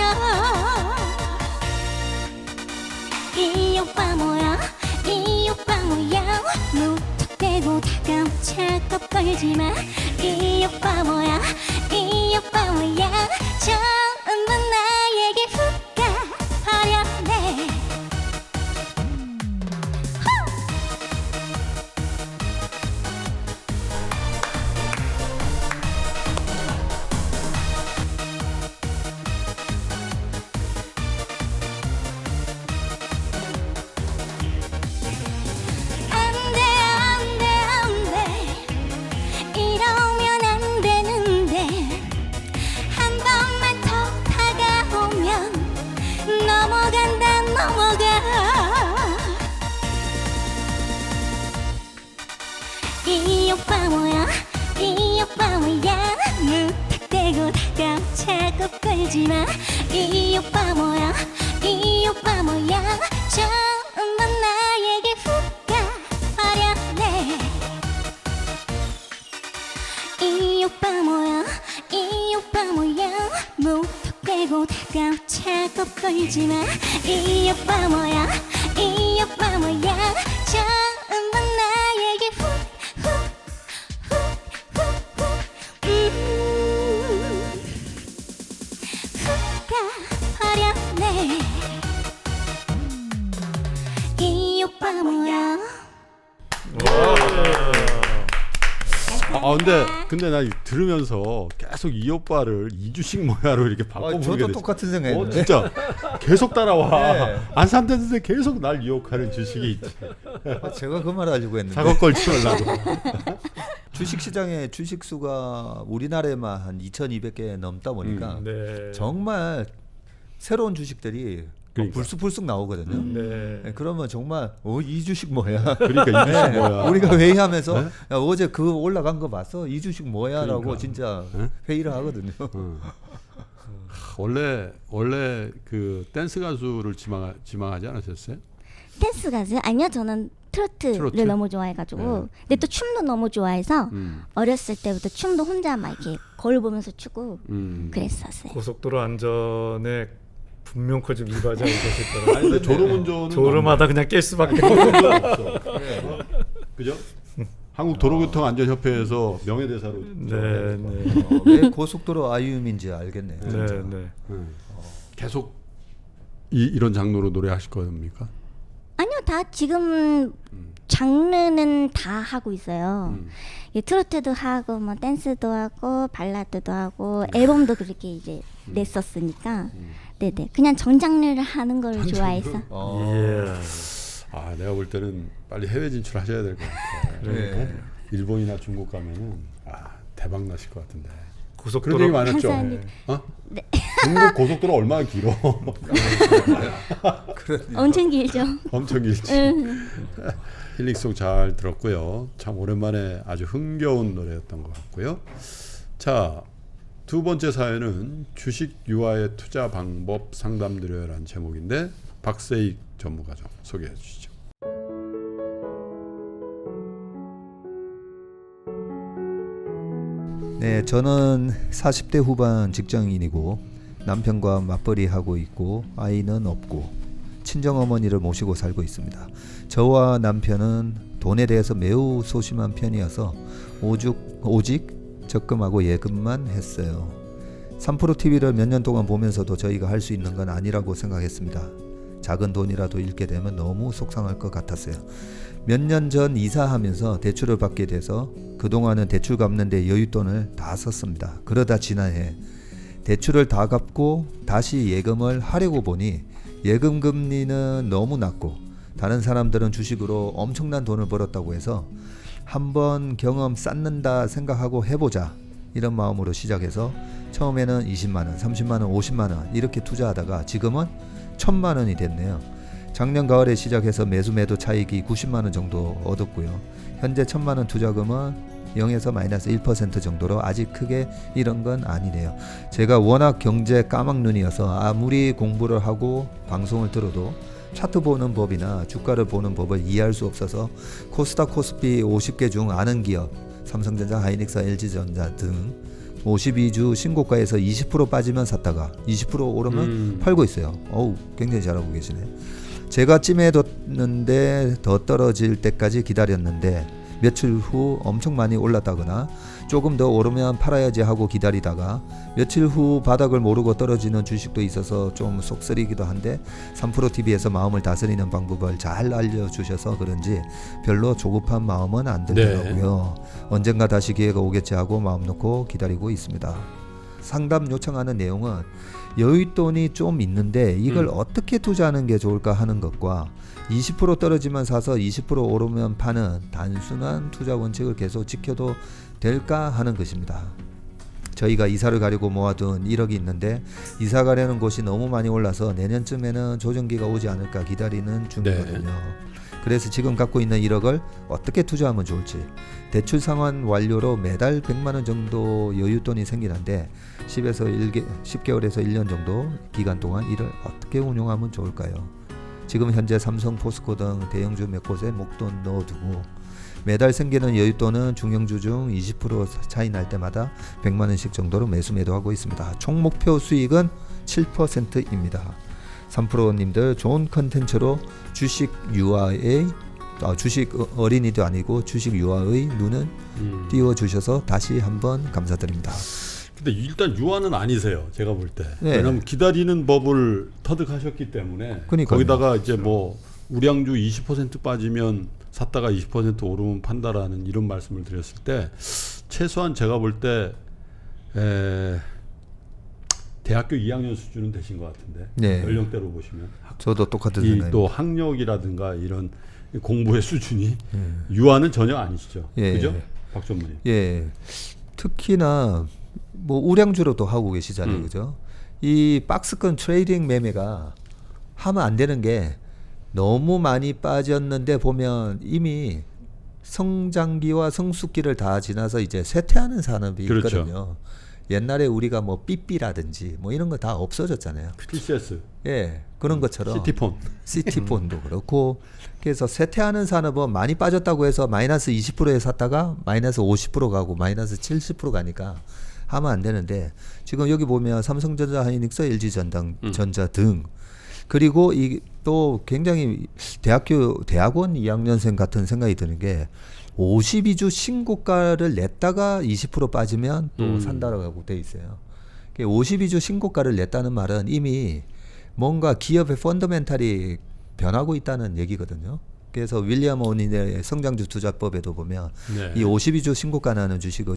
이 오빠 뭐야? 이 오빠 뭐야? 무턱대고 다가오 차갑 걸지마. 이 오빠 뭐야? 이 오빠 뭐야? 처음 본 나에게 훅 가버렸네. 안돼 안돼 안돼 이러면 안 되는데. 한 번만 더 다가오면 넘어간다 넘어가. 이 오빠 뭐야? 이 오빠 뭐야? 무턱대고 다가오 차갑 걸지마. 이 오빠 뭐야? 이 오빠 뭐야? 처음 본 나에게 훅 가버렸네. 이 오빠 뭐야? 이 오빠 뭐야? 무턱대고 다가오 차갑 걸지마. 이 오빠 뭐야? 이 오빠 뭐야? 처음 본 나에게 훅 가버렸네. 이 오빠 뭐야? 근데 나 들으면서 계속 이 오빠를 이주식 뭐야로 이렇게 바꿔 부르게 저도 됐어. 똑같은 생각했는데. 진짜 계속 따라와. 네. 안 산다는데 계속 날 유혹하는 주식이 있지. 제가 그 말을 하려고 했는데. 작업 걸지 말라고. 주식 시장의 주식 수가 우리나라에만 한 2,200개 넘다 보니까 네. 정말 새로운 주식들이 그러니까. 불쑥불쑥 나오거든요. 네. 그러면 정말 이 주식 뭐야? 그러니까 이 주식 뭐야? 우리가 회의하면서 네? 야, 어제 그 올라간 거 봤어? 이 주식 뭐야라고 그러니까. 진짜 네? 회의를 하거든요. 원래 그 댄스 가수를 지망하지 않으셨어요? 댄스 가수요? 아니요, 저는 트로트를 너무 좋아해가지고 근데 또 춤도 너무 좋아해서 어렸을 때부터 춤도 혼자 막 이렇게 거울 보면서 추고 그랬었어요. 고속도로 안전에 분명 좀 위반자가 계실 거라. 아니, 근데 졸음운전은 졸음하다 그냥 깰 수밖에 없어. 그죠? 한국 도로교통안전협회에서 명예대사로. 네. 왜 고속도로 아이유민지 알겠네. 네. 계속 이런 장르로 노래하실 겁니까? 아니요, 다 지금 장르는 다 하고 있어요. 트로트도 하고 뭐 댄스도 하고 발라드도 하고 앨범도 그렇게 이제 냈었으니까 네네 그냥 전 장르를 하는 걸 좋아해서. 예. 아, 내가 볼 때는 빨리 해외 진출하셔야 될 것 같아요. 네. 일본이나 중국 가면은 대박 나실 것 같은데. 고속도로 그런 얘기 많았죠. 한사님. 네. 중국 고속도로 얼마나 길어? 엄청 길죠. 엄청 길지. 힐링송 잘 들었고요. 참 오랜만에 아주 흥겨운 노래였던 것 같고요. 자, 두 번째 사연은 주식 유아의 투자 방법 상담드려요라는 제목인데 박세익 전무가 좀 소개해 주시죠. 네, 저는 40대 후반 직장인이고 남편과 맞벌이 하고 있고 아이는 없고 친정어머니를 모시고 살고 있습니다. 저와 남편은 돈에 대해서 매우 소심한 편이어서 오직 적금하고 예금만 했어요. 3프로 TV를 몇 년 동안 보면서도 저희가 할 수 있는 건 아니라고 생각했습니다. 작은 돈이라도 잃게 되면 너무 속상할 것 같았어요. 몇 년 전 이사하면서 대출을 받게 돼서 그동안은 대출 갚는데 여윳돈을 다 썼습니다. 그러다 지난해 대출을 다 갚고 다시 예금을 하려고 보니 예금 금리는 너무 낮고 다른 사람들은 주식으로 엄청난 돈을 벌었다고 해서 한번 경험 쌓는다 생각하고 해보자 이런 마음으로 시작해서 처음에는 20만원, 30만원, 50만원 이렇게 투자하다가 지금은 1000만원이 됐네요. 작년 가을에 시작해서 매수 차익이 90만원 정도 얻었고요. 현재 1000만원 투자금은 0에서 마이너스 1% 정도로 아직 크게 이런 건 아니네요. 제가 워낙 경제 까막눈이어서 아무리 공부를 하고 방송을 들어도 차트 보는 법이나 주가를 보는 법을 이해할 수 없어서 코스닥 코스피 50개 중 아는 기업 삼성전자, 하이닉스, LG전자 등 52주 신고가에서 20% 빠지면 샀다가 20% 오르면 팔고 있어요. 어우, 굉장히 잘하고 계시네. 제가 찜해뒀는데 더 떨어질 때까지 기다렸는데 며칠 후 엄청 많이 올랐다거나 조금 더 오르면 팔아야지 하고 기다리다가 며칠 후 바닥을 모르고 떨어지는 주식도 있어서 좀 속쓰리기도 한데 3프로 TV에서 마음을 다스리는 방법을 잘 알려주셔서 그런지 별로 조급한 마음은 안 들더라고요. 언젠가 다시 기회가 오겠지 하고 마음 놓고 기다리고 있습니다. 상담 요청하는 내용은 여윳돈이 좀 있는데 이걸 어떻게 투자하는 게 좋을까 하는 것과 20% 떨어지면 사서 20% 오르면 파는 단순한 투자 원칙을 계속 지켜도 될까 하는 것입니다. 저희가 이사를 가려고 모아둔 1억이 있는데 이사 가려는 곳이 너무 많이 올라서 내년쯤에는 조정기가 오지 않을까 기다리는 중이거든요. 그래서 지금 갖고 있는 1억을 어떻게 투자하면 좋을지 대출 상환 완료로 매달 100만원 정도 여윳돈이 생기는데 10개월에서 1년 정도 기간 동안 이를 어떻게 운용하면 좋을까요? 지금 현재 삼성, 포스코 등 대형주 몇 곳에 목돈 넣어두고 매달 생기는 여윳돈은 중형주 중 20% 차이 날 때마다 100만원씩 정도로 매도하고 있습니다. 총 목표 수익은 7%입니다. 3프로님들 좋은 컨텐츠로 주식 유아의 주식 어린이도 아니고 주식 유아의 눈은 띄워주셔서 다시 한번 감사드립니다. 근데 일단 유아는 아니세요. 제가 볼 때. 네. 왜냐하면 기다리는 법을 터득하셨기 때문에. 그러니까요. 거기다가 이제 뭐 우량주 20% 빠지면 샀다가 20% 오르면 판다라는 이런 말씀을 드렸을 때 최소한 제가 볼 때 대학교 2학년 수준은 되신 것 같은데. 네. 연령대로 보시면. 저도 똑같은 생각입니다. 또 학력이라든가 이런 공부의 수준이 유아는 전혀 아니시죠. 그죠? 박 전무님. 예. 특히나 뭐 우량주로도 하고 계시잖아요. 그죠? 이 박스권 트레이딩 매매가 하면 안 되는 게 너무 많이 빠졌는데 보면 이미 성장기와 성숙기를 다 지나서 이제 쇠퇴하는 산업이 그렇죠. 있거든요. 옛날에 우리가 뭐 삐삐라든지 뭐 이런 거 다 없어졌잖아요. PCS. 예, 그런 것처럼 시티폰도 그렇고 그래서 쇠퇴하는 산업은 많이 빠졌다고 해서 마이너스 20%에 샀다가 마이너스 50% 가고 마이너스 70% 가니까 하면 안 되는데 지금 여기 보면 삼성전자, 하이닉스, LG전자 등 그리고 이 또 굉장히 대학원 2학년생 같은 생각이 드는 게 52주 신고가를 냈다가 20% 빠지면 또 산다라고 돼 있어요. 52주 신고가를 냈다는 말은 이미 뭔가 기업의 펀더멘탈이 변하고 있다는 얘기거든요. 그래서 윌리엄 오닌의 성장주 투자법에도 보면 이 52주 신고가 나는 주식을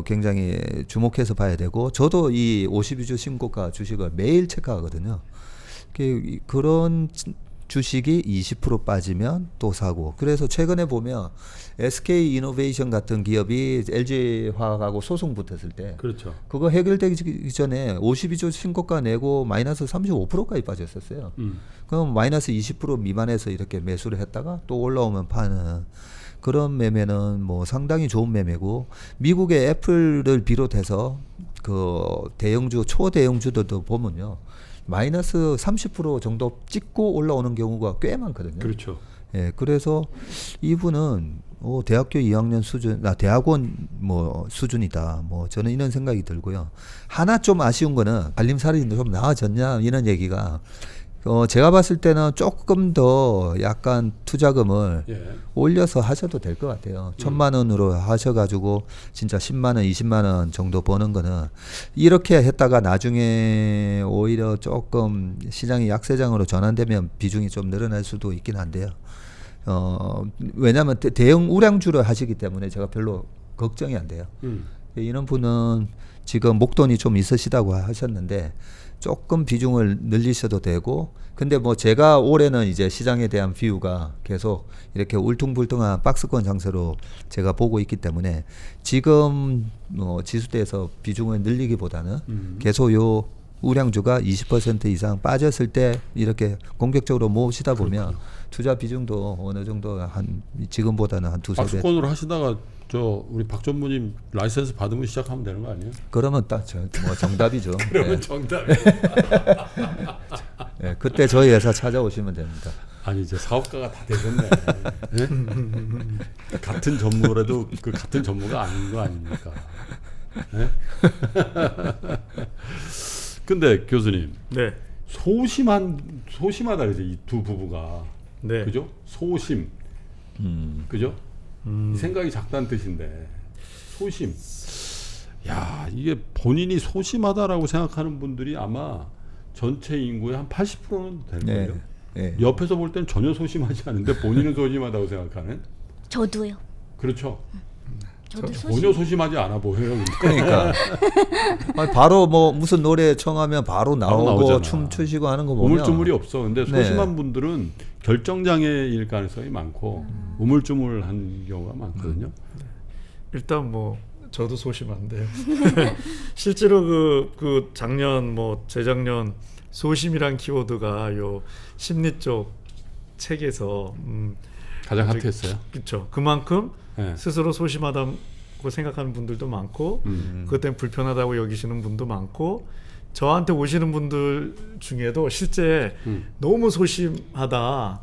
굉장히 주목해서 봐야 되고 저도 이 52주 신고가 주식을 매일 체크하거든요. 그런 주식이 20% 빠지면 또 사고 그래서 최근에 보면 SK 이노베이션 같은 기업이 LG 화학하고 소송 붙었을 때 그렇죠. 그거 해결되기 전에 52주 신고가 내고 마이너스 35%까지 빠졌었어요. 그럼 마이너스 20% 미만에서 이렇게 매수를 했다가 또 올라오면 파는 그런 매매는 뭐 상당히 좋은 매매고 미국의 애플을 비롯해서 그 대형주 초대형주들도 보면요. 마이너스 30% 정도 찍고 올라오는 경우가 꽤 많거든요. 그렇죠. 예, 그래서 이분은 대학교 2학년 수준, 대학원 뭐 수준이다. 뭐 저는 이런 생각이 들고요. 하나 좀 아쉬운 거는 알림살이 좀 나아졌냐 이런 얘기가 제가 봤을 때는 조금 더 약간 투자금을 올려서 하셔도 될 것 같아요. 1,000만 원으로 하셔가지고 진짜 10만 원, 20만 원 정도 버는 거는 이렇게 했다가 나중에 오히려 조금 시장이 약세장으로 전환되면 비중이 좀 늘어날 수도 있긴 한데요. 왜냐하면 대형 우량주를 하시기 때문에 제가 별로 걱정이 안 돼요. 이런 분은 지금 목돈이 좀 있으시다고 하셨는데 조금 비중을 늘리셔도 되고 근데 뭐 제가 올해는 이제 시장에 대한 뷰가 계속 이렇게 울퉁불퉁한 박스권 장세로 제가 보고 있기 때문에 지금 뭐 지수대에서 비중을 늘리기보다는 계속 요 우량주가 20% 이상 빠졌을 때 이렇게 공격적으로 모으시다 보면 그렇군요. 투자 비중도 어느 정도 한 지금보다는 한 두세 배. 박스권으로 하시다가 우리 박 전무님 라이센스 받으면 시작하면 되는 거 아니에요? 그러면 딱 뭐 정답이죠. 그러면 네. 정답이. 네, 그때 저희 회사 찾아오시면 됩니다. 아니 이제 사업가가 다 되셨네. 네? 같은 전무라도 그 같은 전무가 아닌 거 아닙니까? 네? 근데 교수님, 네. 소심하다 그죠? 이 두 부부가, 네. 그죠? 소심, 그죠? 생각이 작다는 뜻인데 소심. 야, 이게 본인이 소심하다라고 생각하는 분들이 아마 전체 인구의 한 80%는 될 거예요. 네. 옆에서 볼 땐 전혀 소심하지 않은데 본인은 소심하다고 생각하는. 저도요. 그렇죠. 저도 전혀 소심하지 않아 보여요. 근데. 그러니까 아니, 바로 뭐 무슨 노래 청하면 바로 나오고 나오잖아. 춤 추시고 하는 거 보면 우물쭈물이 없어. 근데 소심한 네. 분들은 결정장애일 가능성이 많고 우물쭈물한 경우가 많거든요. 일단 뭐 저도 소심한데 실제로 그 작년 뭐 재작년 소심이란 키워드가 요 심리 쪽 책에서 가장 핫했어요. 그렇죠. 그만큼 네. 스스로 소심하다고 생각하는 분들도 많고 그것 때문에 불편하다고 여기시는 분도 많고 저한테 오시는 분들 중에도 실제 너무 소심하다.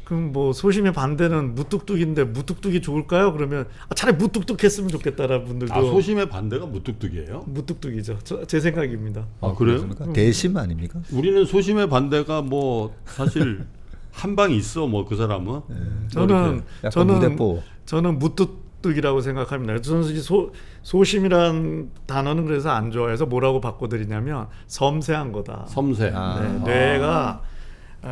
그럼 뭐 소심의 반대는 무뚝뚝인데 무뚝뚝이 좋을까요? 그러면 차라리 무뚝뚝했으면 좋겠다라는 분들도. 소심의 반대가 무뚝뚝이에요? 무뚝뚝이죠. 제 생각입니다. 그래요? 대심 아닙니까? 우리는 소심의 반대가 뭐 사실 한 방 있어 뭐 그 사람은. 저는 무뚝뚝이라고 생각합니다. 저는 소심이란 단어는 그래서 안 좋아해서 뭐라고 바꿔드리냐면 섬세한 거다. 섬세. 뇌가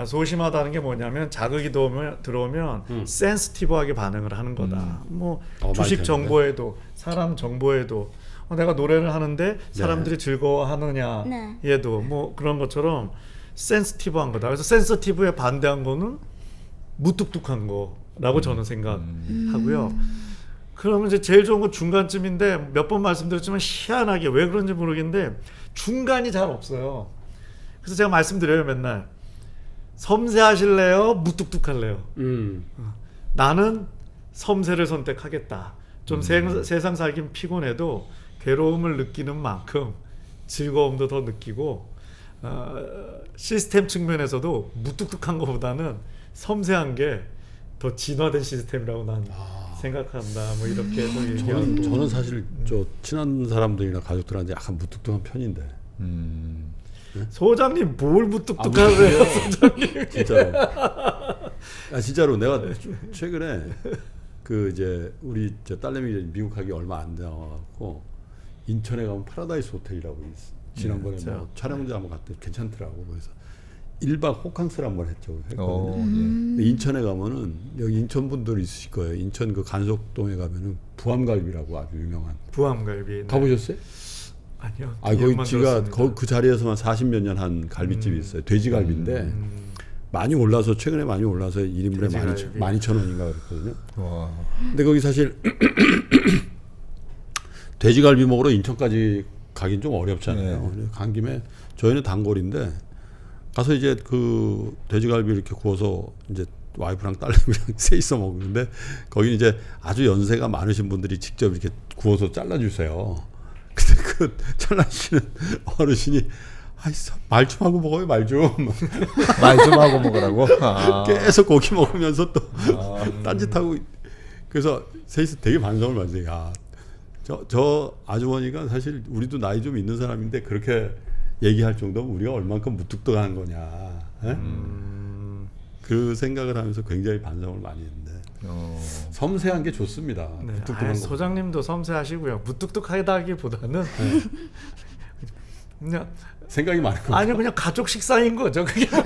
소심하다는 게 뭐냐면 자극이 들어오면 센시티브하게 반응을 하는 거다. 뭐 주식 정보에도 사람 정보에도 내가 노래를 하는데 사람들이 즐거워하느냐 얘도 뭐 그런 것처럼 센시티브한 거다. 그래서 센시티브에 반대한 거는 무뚝뚝한 거라고 저는 생각하고요. 그러면 이제 제일 좋은 건 중간쯤인데 몇 번 말씀드렸지만 희한하게 왜 그런지 모르겠는데 중간이 잘 없어요. 그래서 제가 말씀드려요 맨날. 섬세하실래요? 무뚝뚝할래요? 나는 섬세를 선택하겠다. 좀 세상 살긴 피곤해도 괴로움을 느끼는 만큼 즐거움도 더 느끼고 시스템 측면에서도 무뚝뚝한 것보다는 섬세한 게 더 진화된 시스템이라고 난 생각한다. 뭐 이렇게 얘기하고. 저는 사실 저 친한 사람들이나 가족들한테 약간 무뚝뚝한 편인데. 소장님 뭘 무뚝뚝하세요, 소장님? 진짜로. 진짜로 내가 최근에 그 이제 우리 딸내미 미국 가기 얼마 안 나와갖고 인천에 가면 파라다이스 호텔이라고 있어. 지난번에 뭐 촬영장 한번 갔더니 괜찮더라고. 그래서 1박 호캉스를 한번 했거든요. 근데 인천에 가면은 여기 인천 분들 있으실 거예요. 인천 그 간석동에 가면은 부암갈비라고 아주 유명한. 부암갈비. 네. 가보셨어요? 아니요. 거기 지가 그 자리에서만 40몇 년 한 갈비집이 있어요. 돼지갈비인데 많이 올라서 최근에 많이 올라서 1인분에 12,000원인가 그랬거든요. 와. 근데 거기 사실 돼지갈비 먹으러 인천까지 가긴 좀 어렵잖아요. 네. 간 김에 저희는 단골인데 가서 이제 그 돼지갈비 이렇게 구워서 이제 와이프랑 딸내미랑 셋이서 먹는데 거기 이제 아주 연세가 많으신 분들이 직접 이렇게 구워서 잘라주세요. 근데 그 잘라주시는 어르신이 말 좀 하고 먹어요, 말 좀. 말 좀 하고 먹으라고. 계속 고기 먹으면서 또 딴짓하고. 그래서 셋이서 되게 반성을 많이 해요. 야, 저 아주머니가 사실 우리도 나이 좀 있는 사람인데 그렇게 얘기할 정도면 우리가 얼만큼 무뚝뚝한 거냐. 그 생각을 하면서 굉장히 반성을 많이 했는데 섬세한 게 좋습니다. 네. 무뚝뚝한 거. 소장님도 섬세하시고요. 무뚝뚝하다기보다는 그냥 생각이 많은 거. 아니요, 그냥 가족 식사인 거죠. 그게 나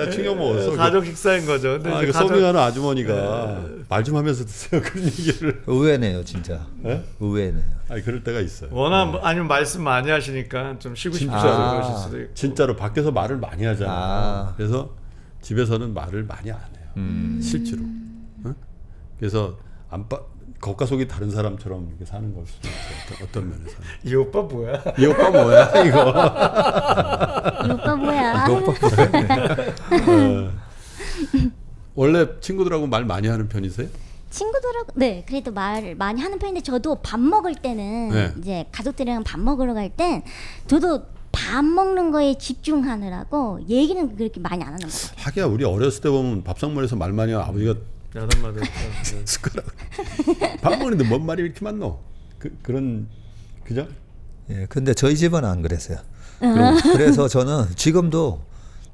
충격 먹었어. 가족 식사인 거죠. 근데 이제 서빙하는 아주머니가 말 좀 하면서 드세요. 그런 얘기를. 의외네요, 진짜. 네? 의외네요. 그럴 때가 있어요. 워낙 아니면 말씀 많이 하시니까 좀 쉬고 싶으셔서 그러실 수도 있고. 진짜로 밖에서 말을 많이 하잖아요. 그래서 집에서는 말을 많이 안 해요. 실제로. 그래서 겉과 속이 다른 사람처럼 이렇게 사는 걸 수도 있어요. 어떤 면에서. 이 오빠 뭐야? 이 오빠 뭐야 이거. 이 오빠 뭐야? 이 오빠 뭐야? 원래 친구들하고 말 많이 하는 편이세요? 친구들하고 네 그래도 말 많이 하는 편인데 저도 밥 먹을 때는 이제 가족들이랑 밥 먹으러 갈 땐 저도 밥 먹는 거에 집중하느라고 얘기는 그렇게 많이 안 하는 것 같아요. 하기야 우리 어렸을 때 보면 밥상머리에서 말 많이 하면 아버지가 야단마다 숟가락 밥 먹는데 뭔 말이 이렇게 많노? 그런 그죠? 예, 근데 저희 집은 안 그랬어요. 그래서 저는 지금도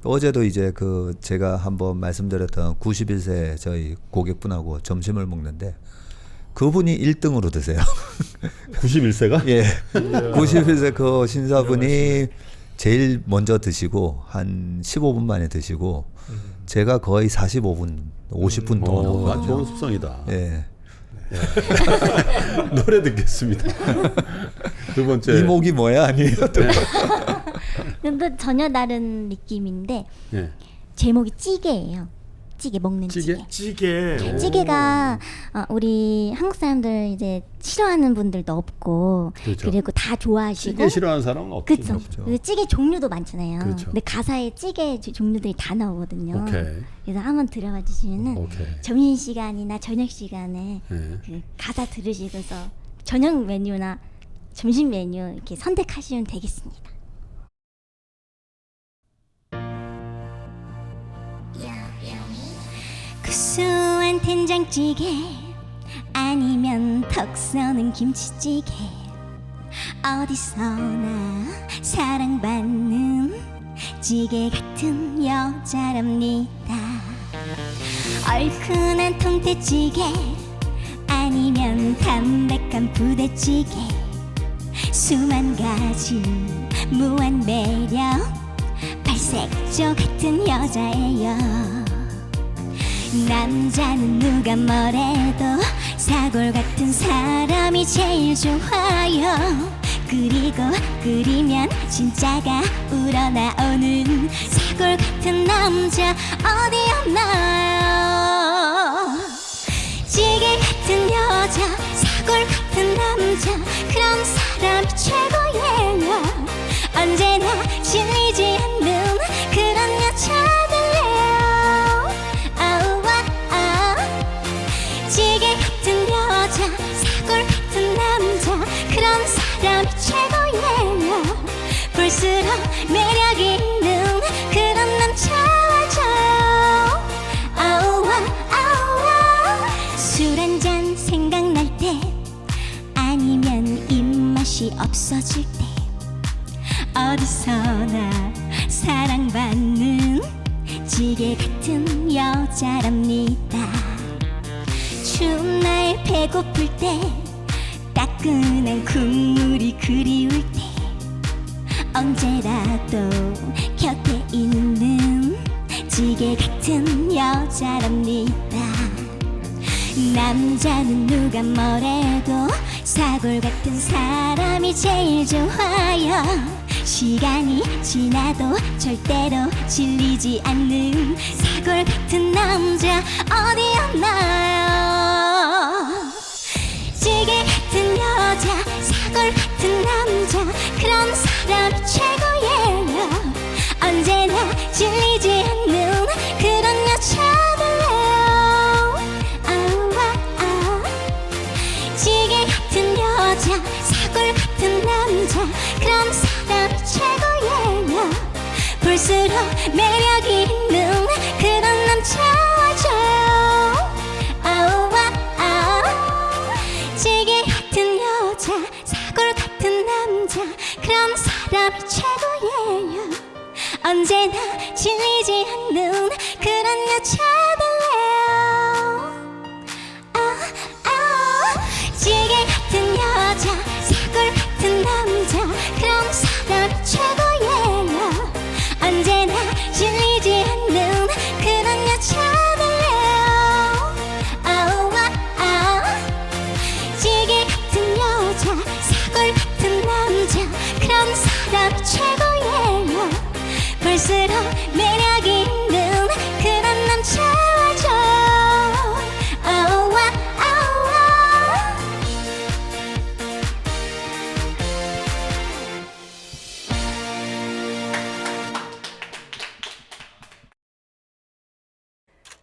어제도 이제 그 제가 한번 말씀드렸던 91세 저희 고객분하고 점심을 먹는데 그분이 1등으로 드세요. 91세가? 예. 91세 그 신사분이 제일 먼저 드시고 한 15분 만에 드시고 제가 거의 45분, 50분 동안 먹거든요. 좋은 습성이다. 예. 노래 듣겠습니다. 두 번째. 이목이 뭐야 아니에요? 근데 전혀 다른 느낌인데 예. 제목이 찌개예요. 찌개 먹는 찌개. 찌개가 우리 한국 사람들 이제 싫어하는 분들도 없고 그렇죠. 그리고 다 좋아하시고 찌개 싫어하는 사람은 없죠. 그렇죠. 그리고 찌개 종류도 많잖아요. 그렇죠. 근데 가사에 찌개 종류들이 다 나오거든요. 오케이. 그래서 한번 들어봐 주시면은 오케이. 점심 시간이나 저녁 시간에 예. 그 가사 들으시고서 저녁 메뉴나 점심 메뉴 이렇게 선택하시면 되겠습니다. 구수한 된장찌개 아니면 턱 쏘는 김치찌개 어디서나 사랑받는 찌개 같은 여자랍니다. 얼큰한 통태찌개 아니면 담백한 부대찌개 수만 가지 무한 매력 발색조 같은 여자예요. 남자는 누가 뭐래도 사골 같은 사람이 제일 좋아요. 그리고 끓이면 진짜가 우러나오는 사골 같은 남자 어디 없나요? 찌개 같은 여자 사골 같은 남자 그런 사람이 최고예요. 언제나 질리지 않는 그런 여자들래요. 찌개 같은 여자 사람이 최고예요. 볼수록 매력 있는 그런 남자와줘요. 아우와 아우와 술 한잔 생각날 때 아니면 입맛이 없어질 때 어디서나 사랑받는 지게 같은 여자랍니다. 추운 날 배고플 때 따끈한 국물이 그리울 때 언제라도 곁에 있는 지게 같은 여자랍니다. 남자는 누가 뭐래도 사골 같은 사람이 제일 좋아요. 시간이 지나도 절대로 질리지 않는 사골 같은 남자 어디 없나요? 지게 같은 여자 사골 같은 남자 그런 사람이 최고예요. 언제나 질리지 않는 그런 여자들래요. 아우와 아 지게 같은 여자 사골 같은 남자 그런 사람이 최고예요. 볼수록 매력 있는 그런 남자와줘요. 아우와 아 지게 같은 여자 사골 같은 남자 그런 사람이 최고예요. 언제나 질리지 않는 그런 여자들래요. 지게 같은 여자 사골 같은 남자 그런 사람이 최고예요. 언제나 질리지 않는 그런 여자들래요. 아우와 아 지게 같은 여자 사골 같은 남자 그런 사람이 최고예요. 볼수록 매력 있는 그런 남자와줘요. 아우와 아우와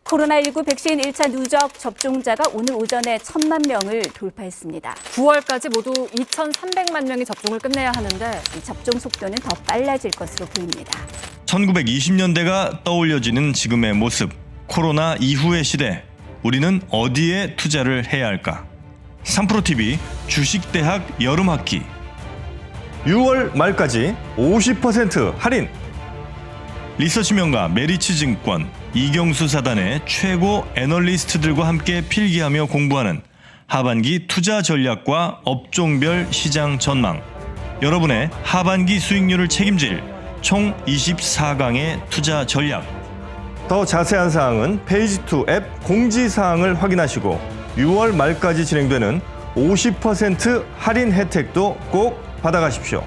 코로나19 백신 1차 누적 접종자가 오늘 오전에 1,000만 명을 돌파했습니다. 9월까지 모두 2,300만 명이 접종을 끝내야 하는데 이 접종 속도는 더 빨라질 것으로 보입니다. 1920년대가 떠올려지는 지금의 모습, 코로나 이후의 시대, 우리는 어디에 투자를 해야 할까? 3프로TV 주식대학 여름학기 6월 말까지 50% 할인. 리서치 명가 메리츠증권 이경수 사단의 최고 애널리스트들과 함께 필기하며 공부하는 하반기 투자 전략과 업종별 시장 전망. 여러분의 하반기 수익률을 책임질 총 24강의 투자 전략. 더 자세한 사항은 페이지2 앱 공지사항을 확인하시고 6월 말까지 진행되는 50% 할인 혜택도 꼭 받아가십시오.